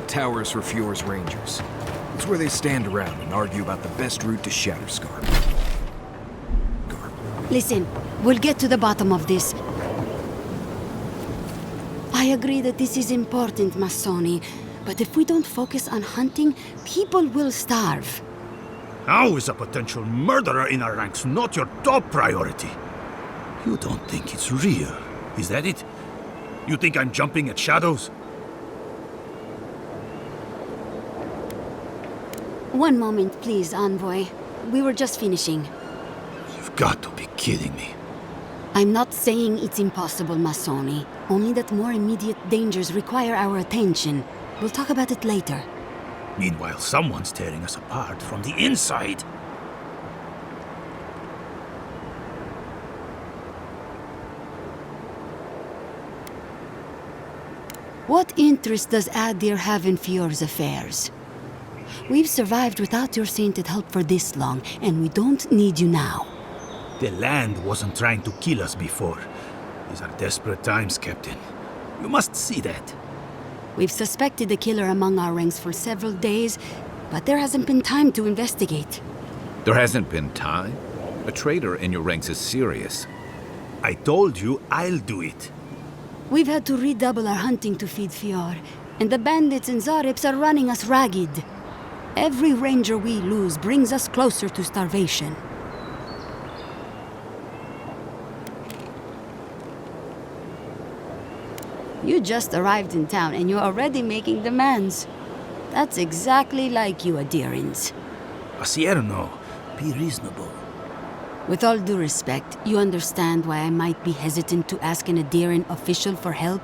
S20: Towers for Fjord's Rangers. It's where they stand around and argue about the best route to Shatterscarp.
S9: Listen, we'll get to the bottom of this. I agree that this is important, Masoni, but if we don't focus on hunting, people will starve.
S11: How is a potential murderer in our ranks not your top priority? You don't think it's real, is that it? You think I'm jumping at shadows?
S9: One moment, please, Envoy. We were just finishing.
S11: You've got to be kidding me.
S9: I'm not saying it's impossible, Masoni. Only that more immediate dangers require our attention. We'll talk about it later.
S11: Meanwhile, someone's tearing us apart from the inside.
S9: What interest does Adir have in Fjord's affairs? We've survived without your sainted help for this long, and we don't need you now.
S11: The land wasn't trying to kill us before. These are desperate times, Captain. You must see that.
S9: We've suspected the killer among our ranks for several days, but there hasn't been time to investigate.
S16: There hasn't been time? A traitor in your ranks is serious.
S11: I told you I'll do it.
S9: We've had to redouble our hunting to feed Fjord, and the bandits and Zarips are running us ragged. Every ranger we lose brings us closer to starvation. You just arrived in town and you're already making demands. That's exactly like you, Adirans.
S11: Asierno, be reasonable.
S9: With all due respect, you understand why I might be hesitant to ask an Adiran official for help?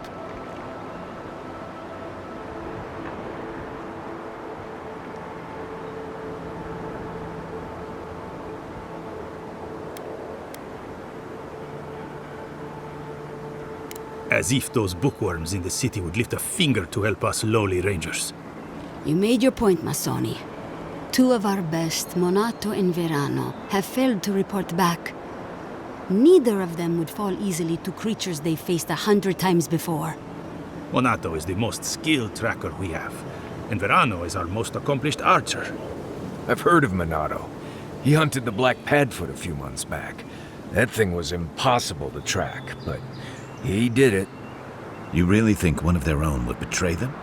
S11: As if those bookworms in the city would lift a finger to help us lowly rangers.
S9: You made your point, Masoni. Two of our best, Monato and Verano, have failed to report back. Neither of them would fall easily to creatures they faced 100 times before.
S11: Monato is the most skilled tracker we have, and Verano is our most accomplished archer.
S20: I've heard of Monato. He hunted the Black Padfoot a few months back. That thing was impossible to track, but he did it.
S16: You really think one of their own would betray them?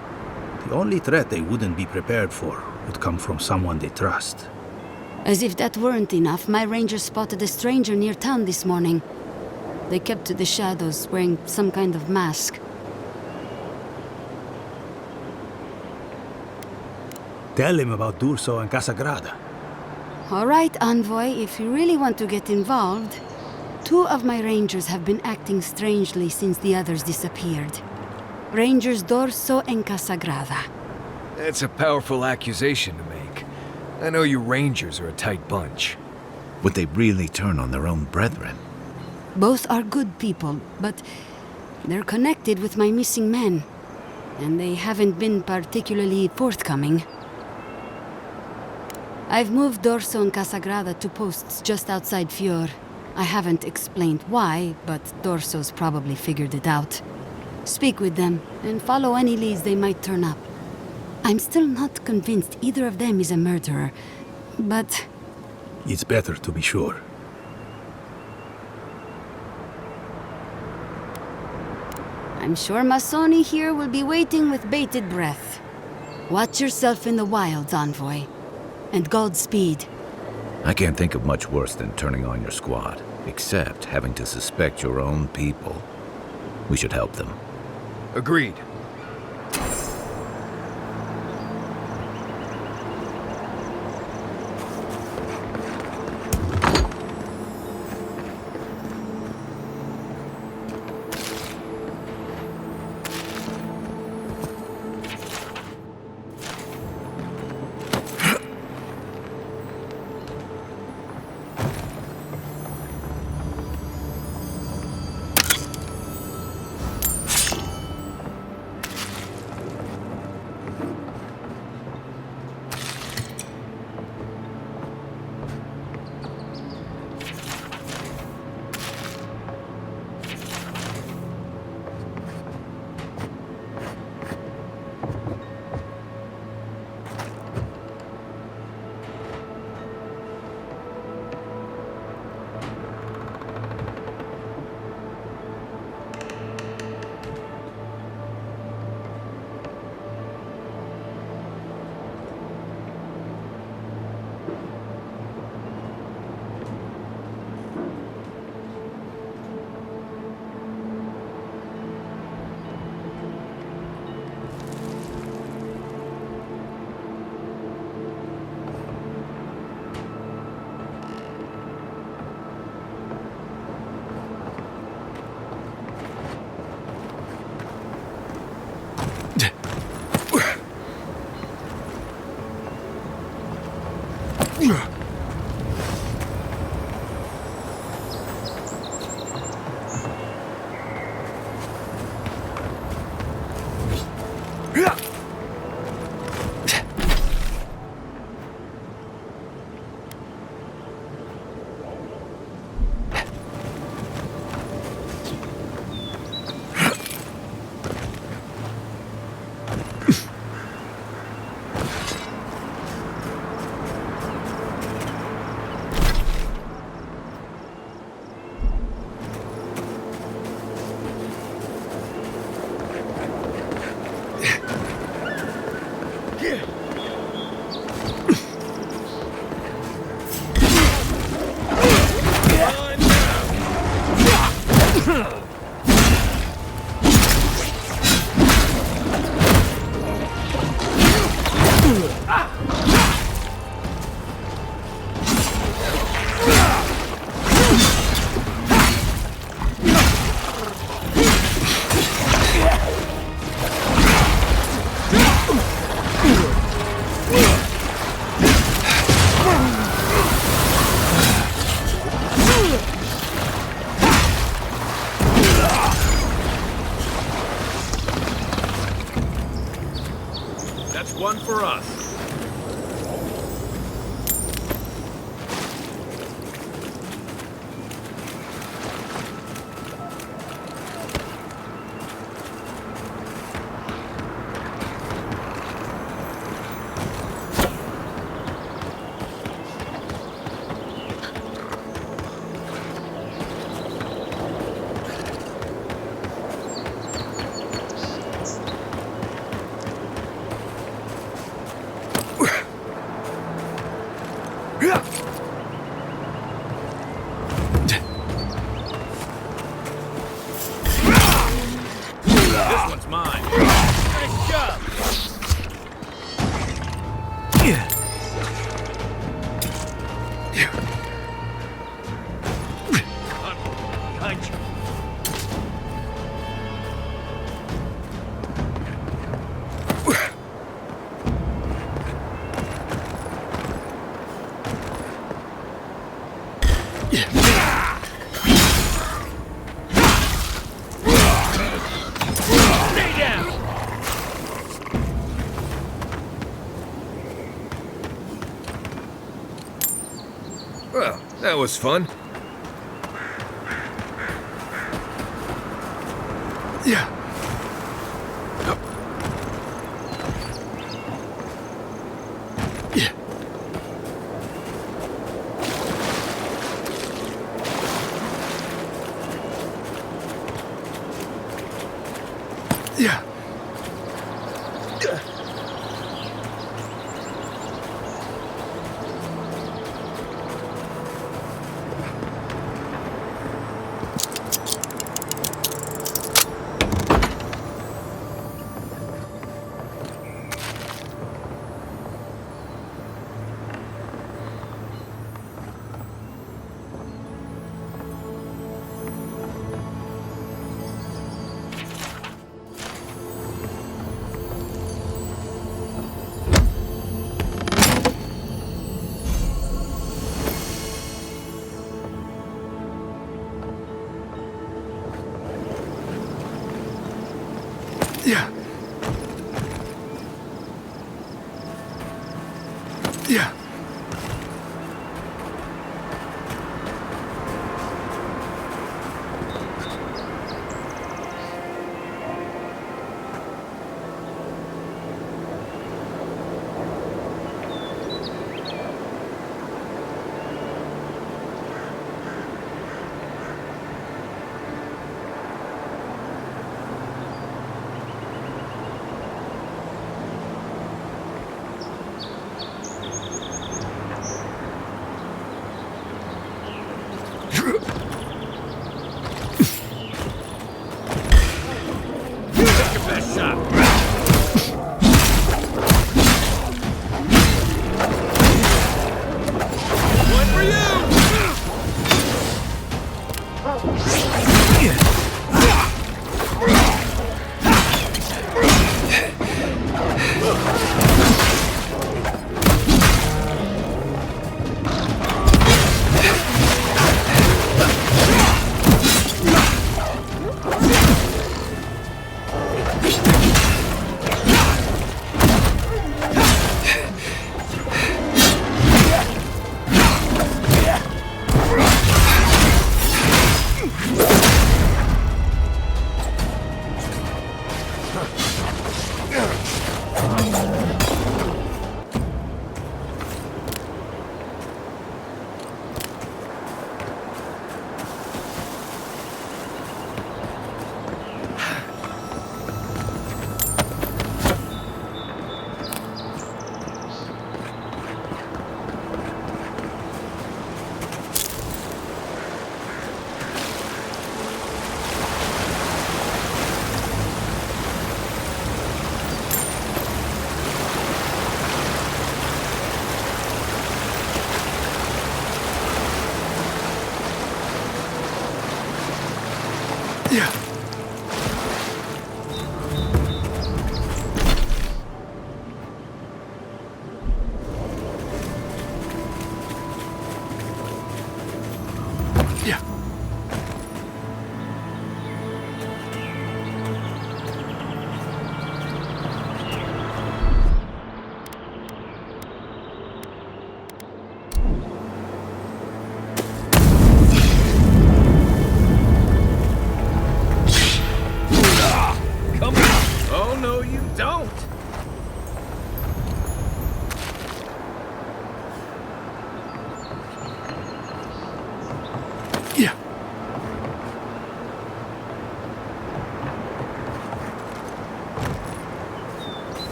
S11: The only threat they wouldn't be prepared for would come from someone they trust.
S9: As if that weren't enough, my rangers spotted a stranger near town this morning. They kept to the shadows, wearing some kind of mask.
S11: Tell him about D'Urso and Casagrada.
S9: All right, Envoy, if you really want to get involved, two of my rangers have been acting strangely since the others disappeared. Rangers D'Urso and Casagrada.
S20: That's a powerful accusation to make. I know you Rangers are a tight bunch.
S16: Would they really turn on their own brethren?
S9: Both are good people, but they're connected with my missing men. And they haven't been particularly forthcoming. I've moved D'Urso and Casagrada to posts just outside Fior. I haven't explained why, but D'Urso's probably figured it out. Speak with them, and follow any leads they might turn up. I'm still not convinced either of them is a murderer, but...
S11: It's better to be sure.
S9: I'm sure Masoni here will be waiting with bated breath. Watch yourself in the wilds, Envoy. And Godspeed.
S16: I can't think of much worse than turning on your squad, except having to suspect your own people. We should help them.
S20: Agreed.
S2: One for us.
S4: Behind you. Stay down!
S20: Well, that was fun.
S3: Yeah. Yeah. Yeah. Yeah.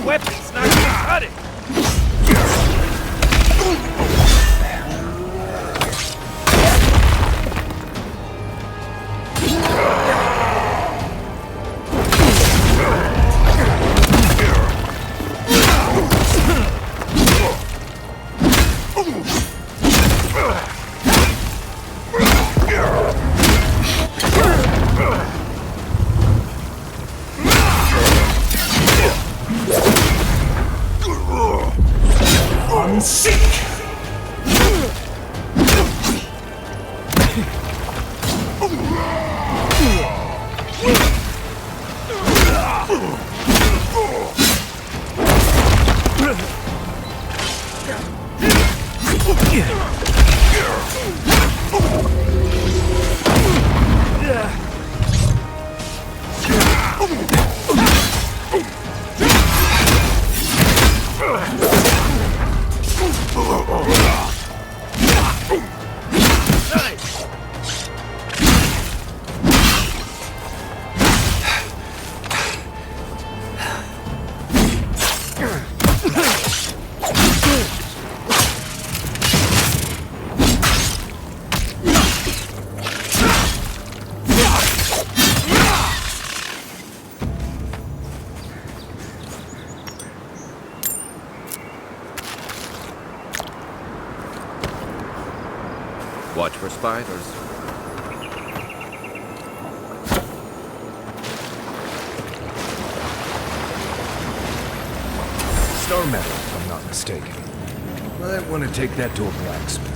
S5: weapon's not gonna cut it!
S22: I'm sick!
S16: Watch for spiders.
S20: Star metal, if I'm not mistaken. Might want to take that to a blacksmith.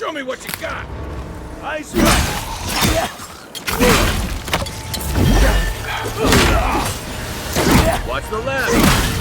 S5: Show me what you got! Eyes right!
S16: Watch the left!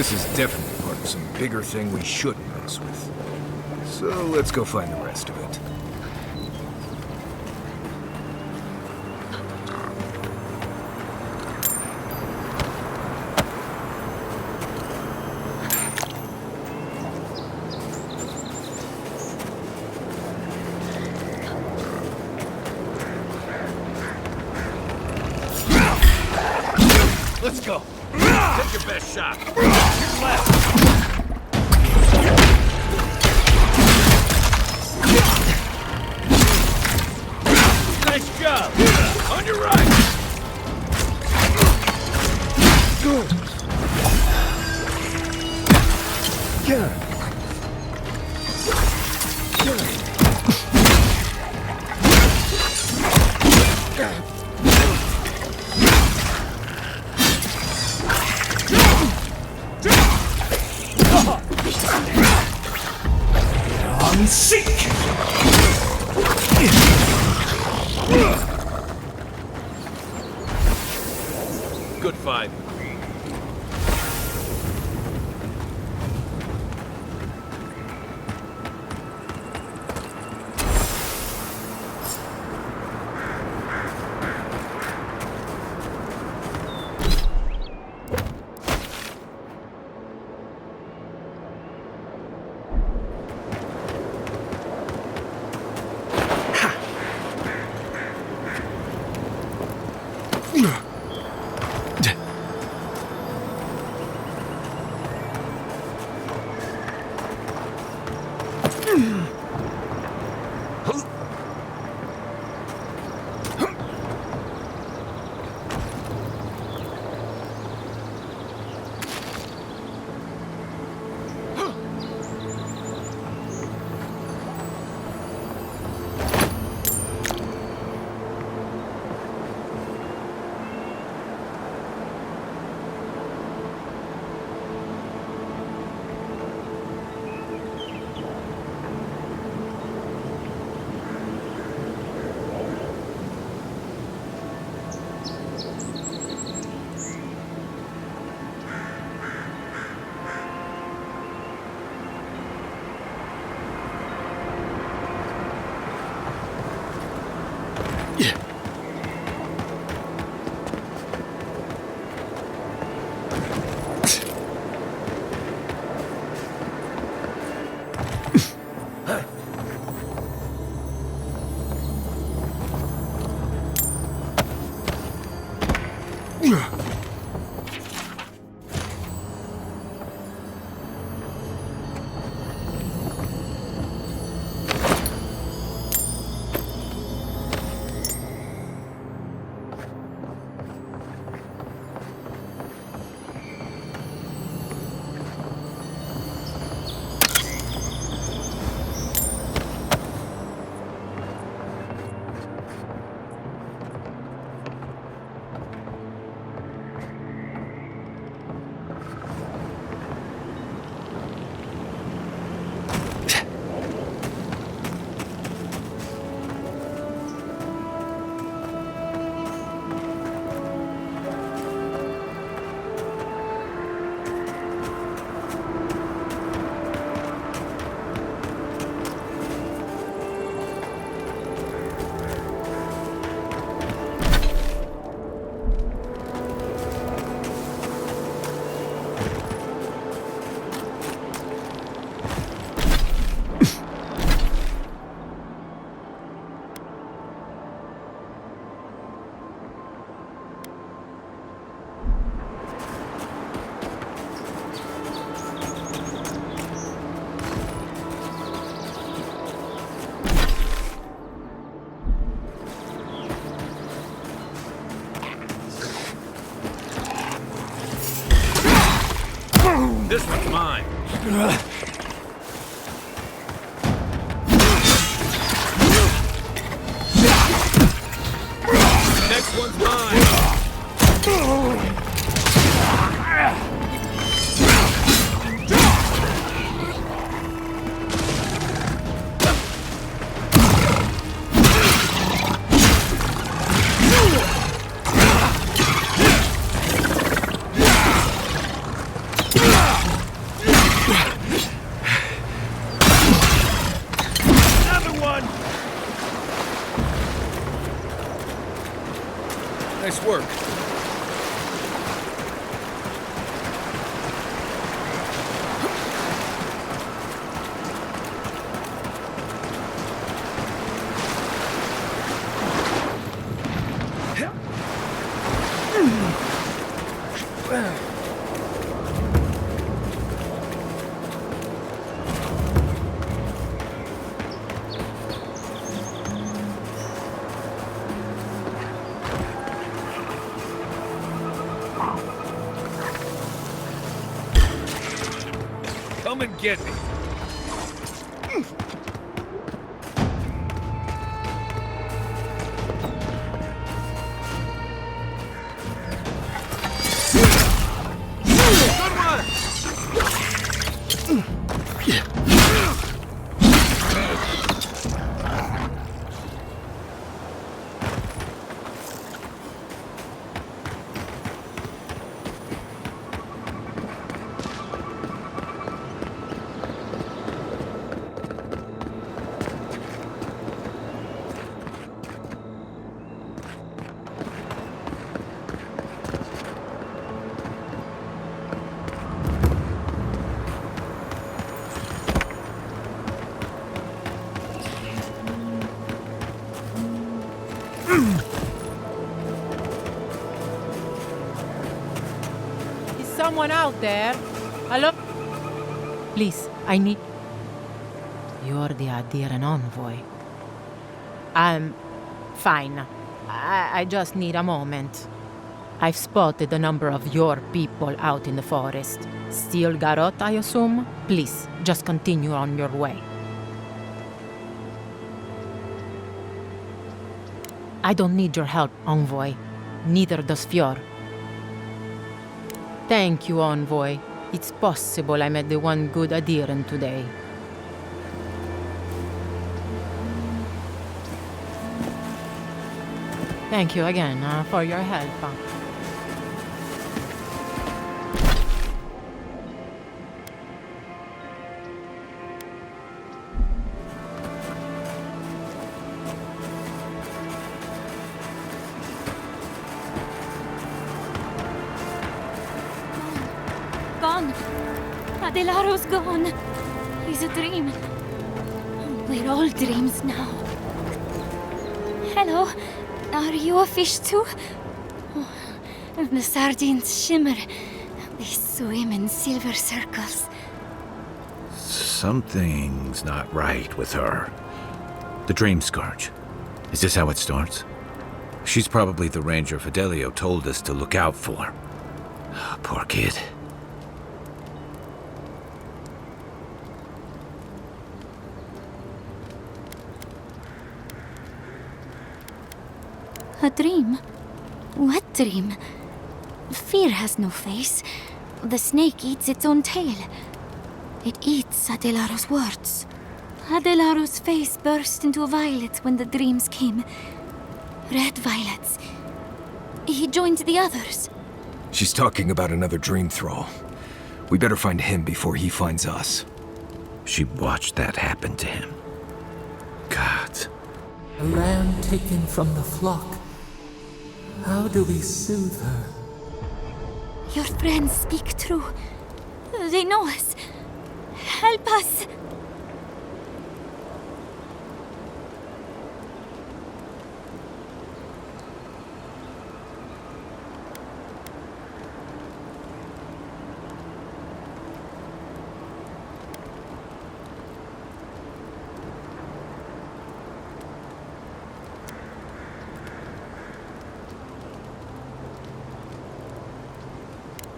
S20: This is definitely part of some bigger thing we shouldn't mess with. So let's go find the rest of it.
S5: Let's go. Take your best shot. Your left. Nice job. On your right. Good. I'm sick. Good fight. This one's mine. Next one's mine.
S20: Nice work. Come and get me.
S6: Someone out there? Hello? Please, I need... You're the Adiran envoy. I'm fine. I just need a moment. I've spotted a number of your people out in the forest. Still Garot, I assume? Please, just continue on your way. I don't need your help, envoy. Neither does Fior. Thank you, envoy. It's possible I met the one good adherent today. Thank you again for your help.
S7: Gone. Adelaro's gone. He's a dream. We're all dreams now. Hello. Are you a fish too? Oh, the sardines shimmer. They swim in silver circles.
S16: Something's not right with her. The Dream Scourge. Is this how it starts? She's probably the ranger Fidelio told us to look out for. Poor kid.
S7: A dream? What dream? Fear has no face. The snake eats its own tail. It eats Adelaro's words. Adelaro's face burst into violets when the dreams came. Red violets. He joined the others.
S20: She's talking about another dream thrall. We better find him before he finds us.
S16: She watched that happen to him. God.
S15: A lamb taken from the flock. How do we soothe her?
S7: Your friends speak true. They know us. Help us!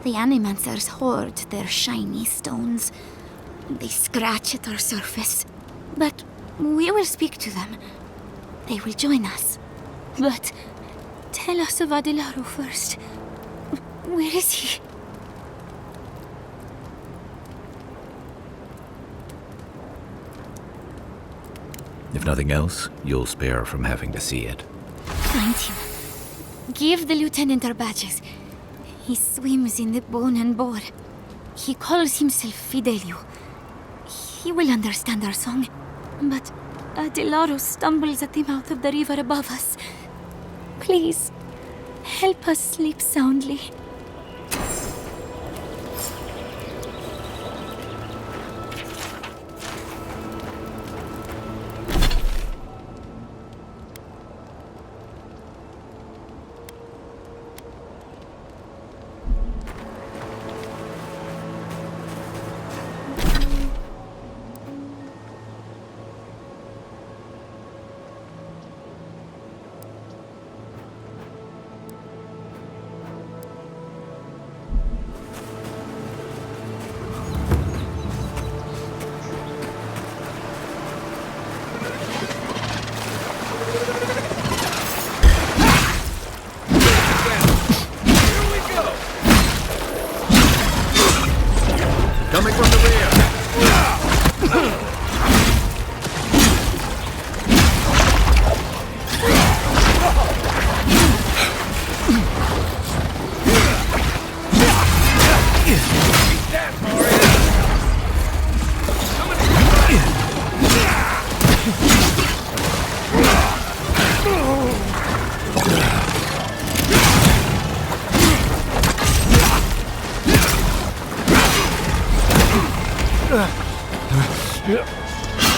S7: The Animancers hoard their shiny stones. They scratch at our surface. But we will speak to them. They will join us. But tell us of Adelaro first. Where is he?
S16: If nothing else, you'll spare her from having to see it.
S7: Find him. Give the lieutenant our badges. He swims in the bone and boar. He calls himself Fidelio. He will understand our song. But Adelaro stumbles at the mouth of the river above us. Please, Help us sleep soundly.
S5: Coming from the rear.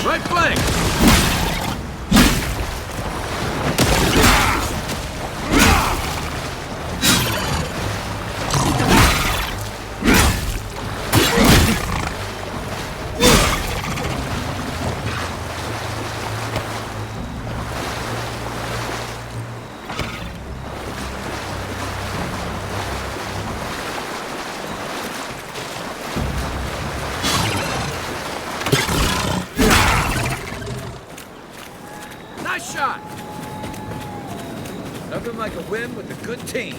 S5: Right flank! Nice shot! Nothing like a win with a good team.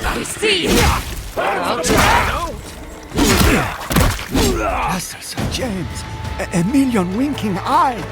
S22: I see!
S10: Master Sir James, a million winking eye!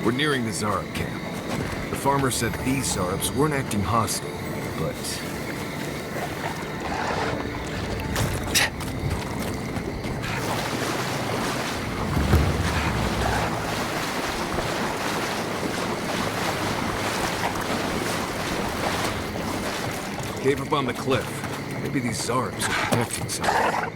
S20: We're nearing the Zarab camp. The farmer said these Zarabs weren't acting hostile, but... Cave up on the cliff. Maybe these Zarabs are protecting something.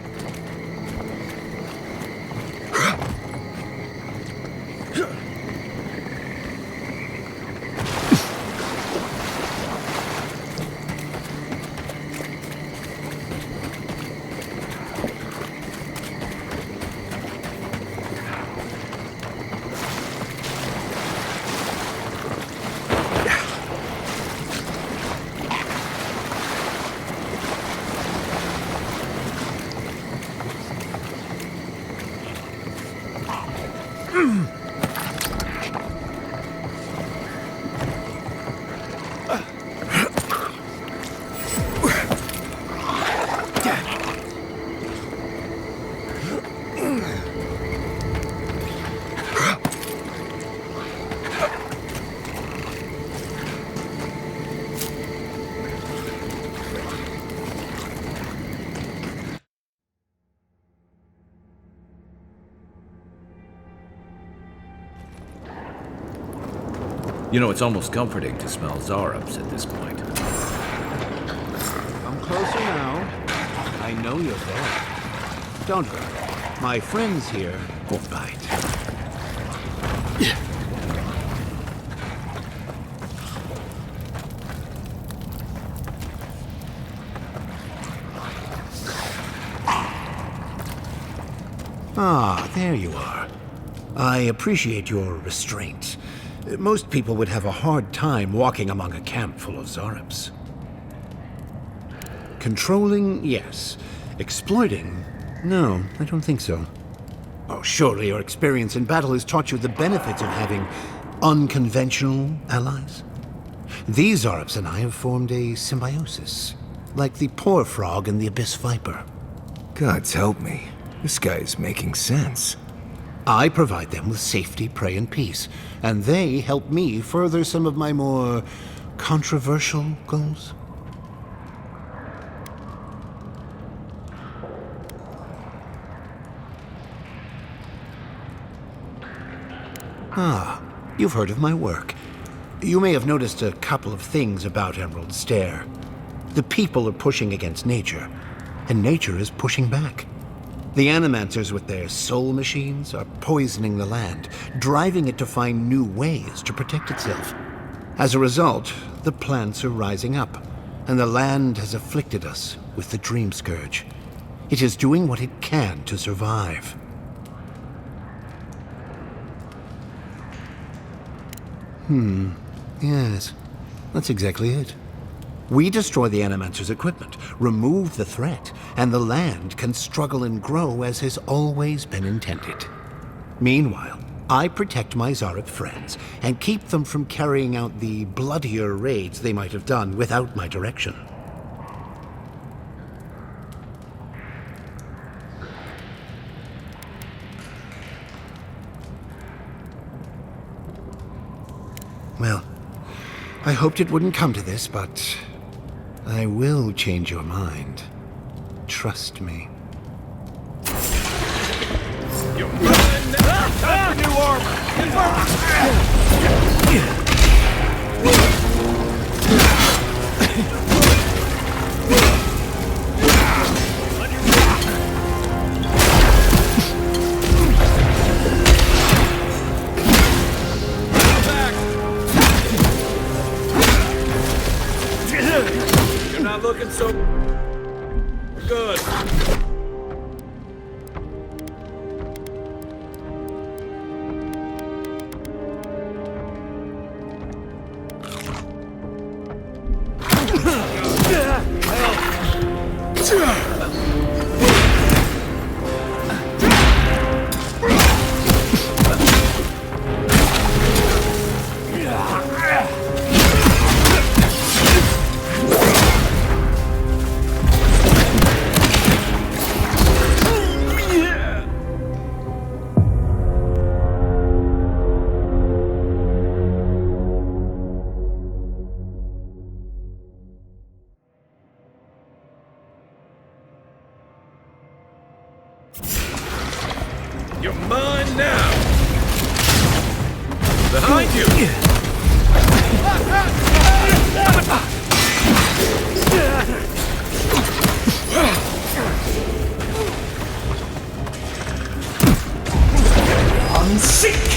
S16: You know, it's almost comforting to smell Zarabs at this point.
S11: Come closer now. I know you're there. Don't worry. My friends here won't bite. Ah, there you are. I appreciate your restraint. Most people would have a hard time walking among a camp full of Zarabs. Controlling, yes. Exploiting? No, I don't think so. Oh, surely your experience in battle has taught you the benefits of having unconventional allies. These Zarabs and I have formed a symbiosis, like the poor frog and the abyss viper.
S20: Gods help me. This guy is making sense.
S11: I provide them with safety, prey, and peace, and they help me further some of my more controversial goals. Ah, you've heard of my work. You may have noticed a couple of things about Emerald Stair. The people are pushing against nature, and nature is pushing back. The Animancers with their soul machines are poisoning the land, driving it to find new ways to protect itself. As a result, the plants are rising up, and the land has afflicted us with the Dream Scourge. It is doing what it can to survive. Yes, that's exactly it. We destroy the Animancer's equipment, remove the threat, and the land can struggle and grow as has always been intended. Meanwhile, I protect my Zarab friends and keep them from carrying out the bloodier raids they might have done without my direction. Well, I hoped it wouldn't come to this, but I will change your mind. Trust me.
S5: You're running! Time for new armor! You're not looking so good. You're mine now! Behind you!
S4: Unseek!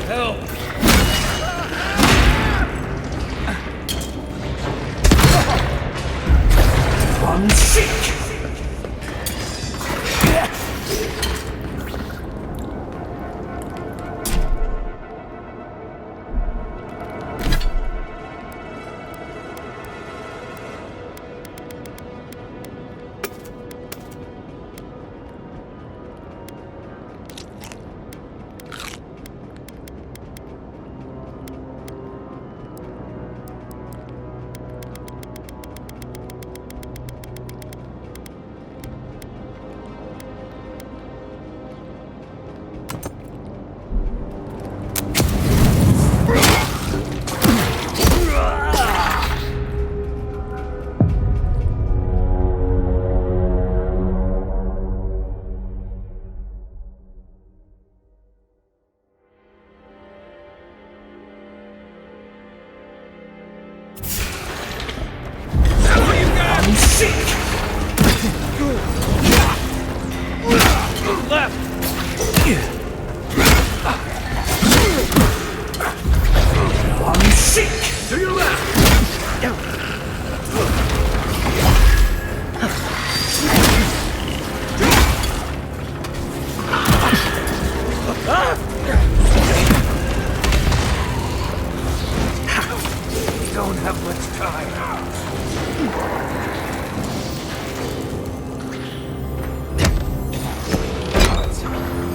S5: Help!
S4: Unseek!
S5: Don't have much time.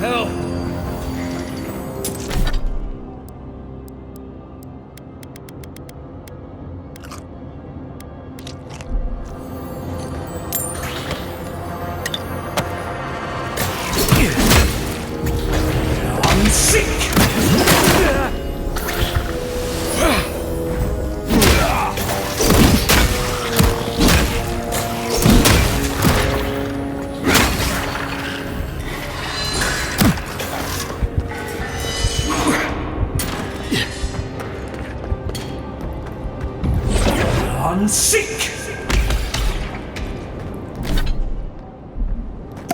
S5: Help!
S4: Seek!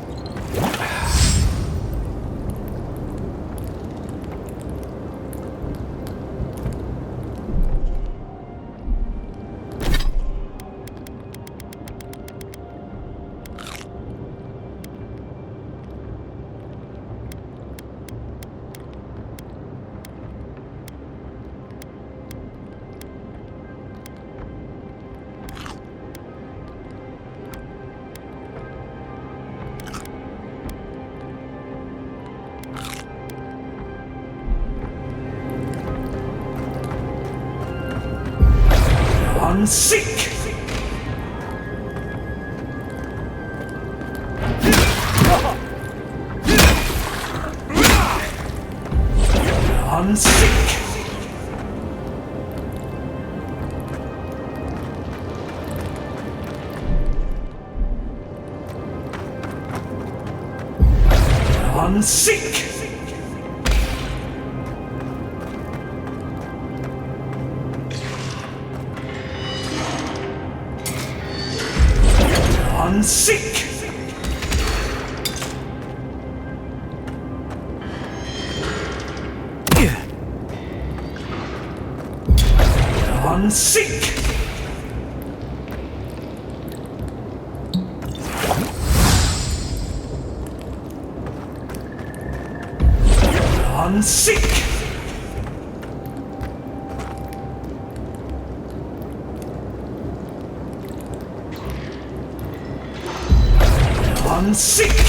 S4: Seek! Unseek! Unseek! Unseek! Unseek! Unseek! Unseek!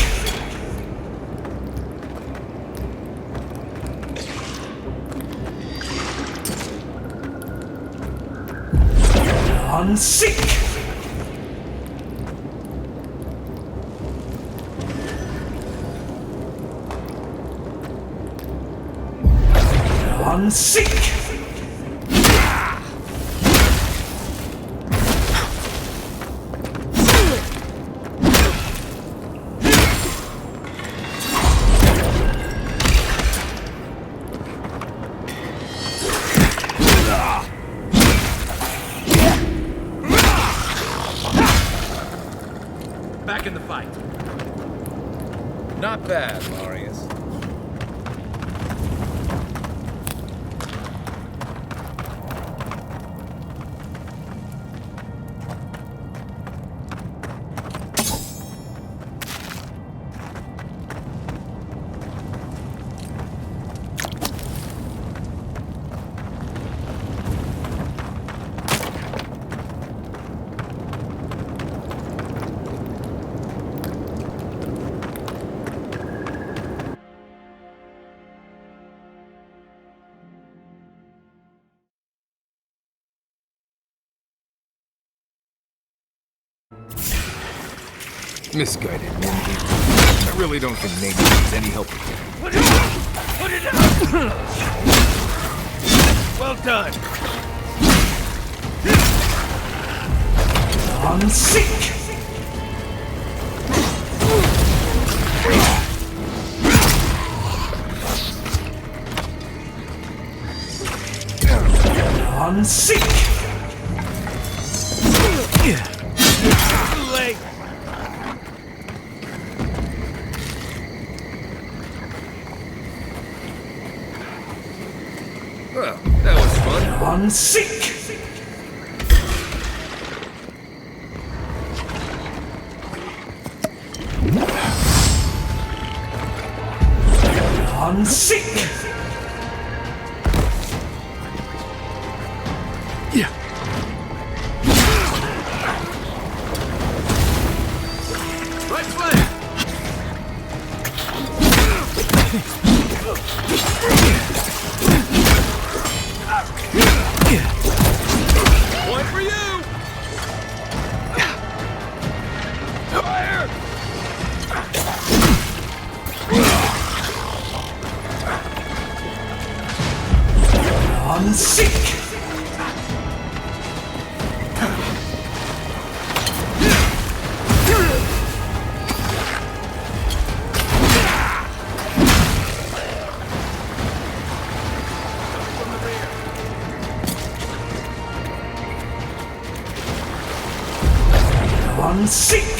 S4: Unseek! Unseek!
S5: back in the fight.
S20: Not bad, Marius. Misguided. I really don't think nature needs any help with that.
S5: Put it down! Put it down! Well done.
S4: Unseek! Unseek!
S5: Too late.
S20: Well, that was fun.
S4: Unseek! Unseek!
S20: Yeah.
S5: Right flank. Point for you. Fire.
S4: Unseek! Unseek!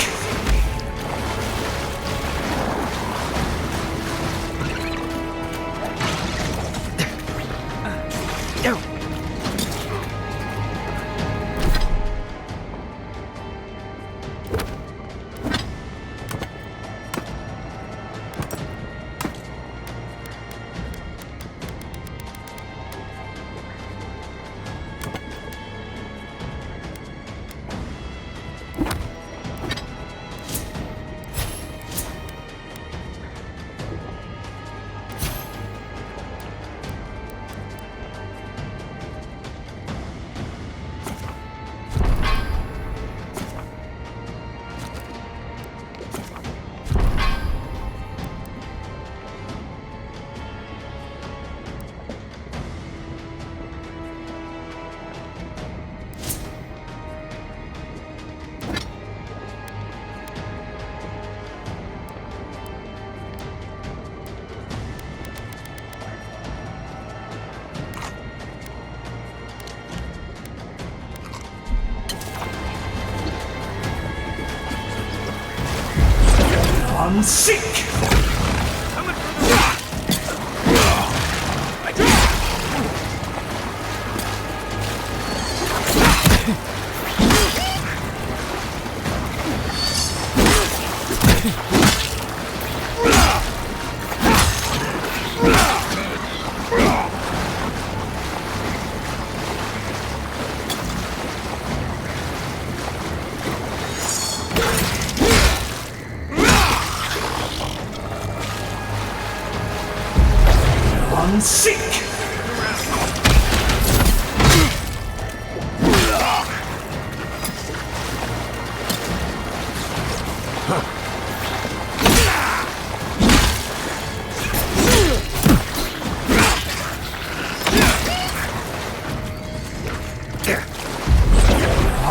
S4: Unseek! Unseek!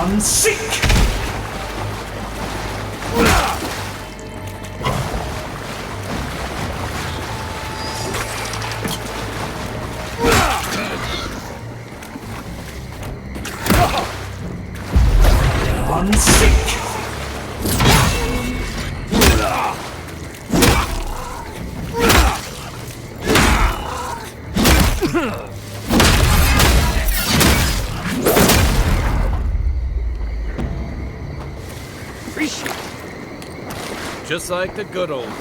S4: Unseek! Unseek!
S5: appreciate it. Just like the good old days.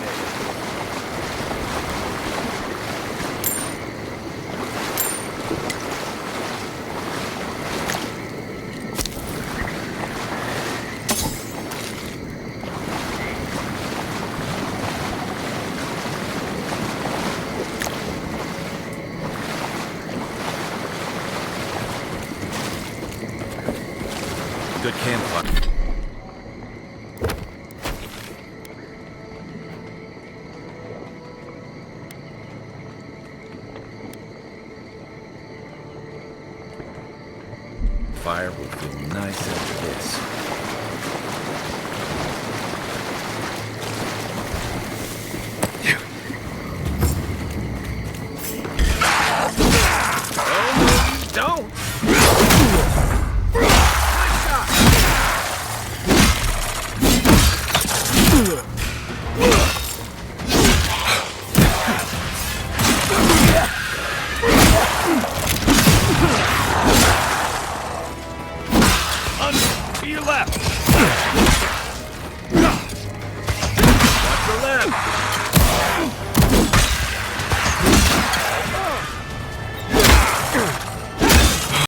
S16: Good campfire. Fire will feel nice after this.
S5: Don't! To your left! Watch your left!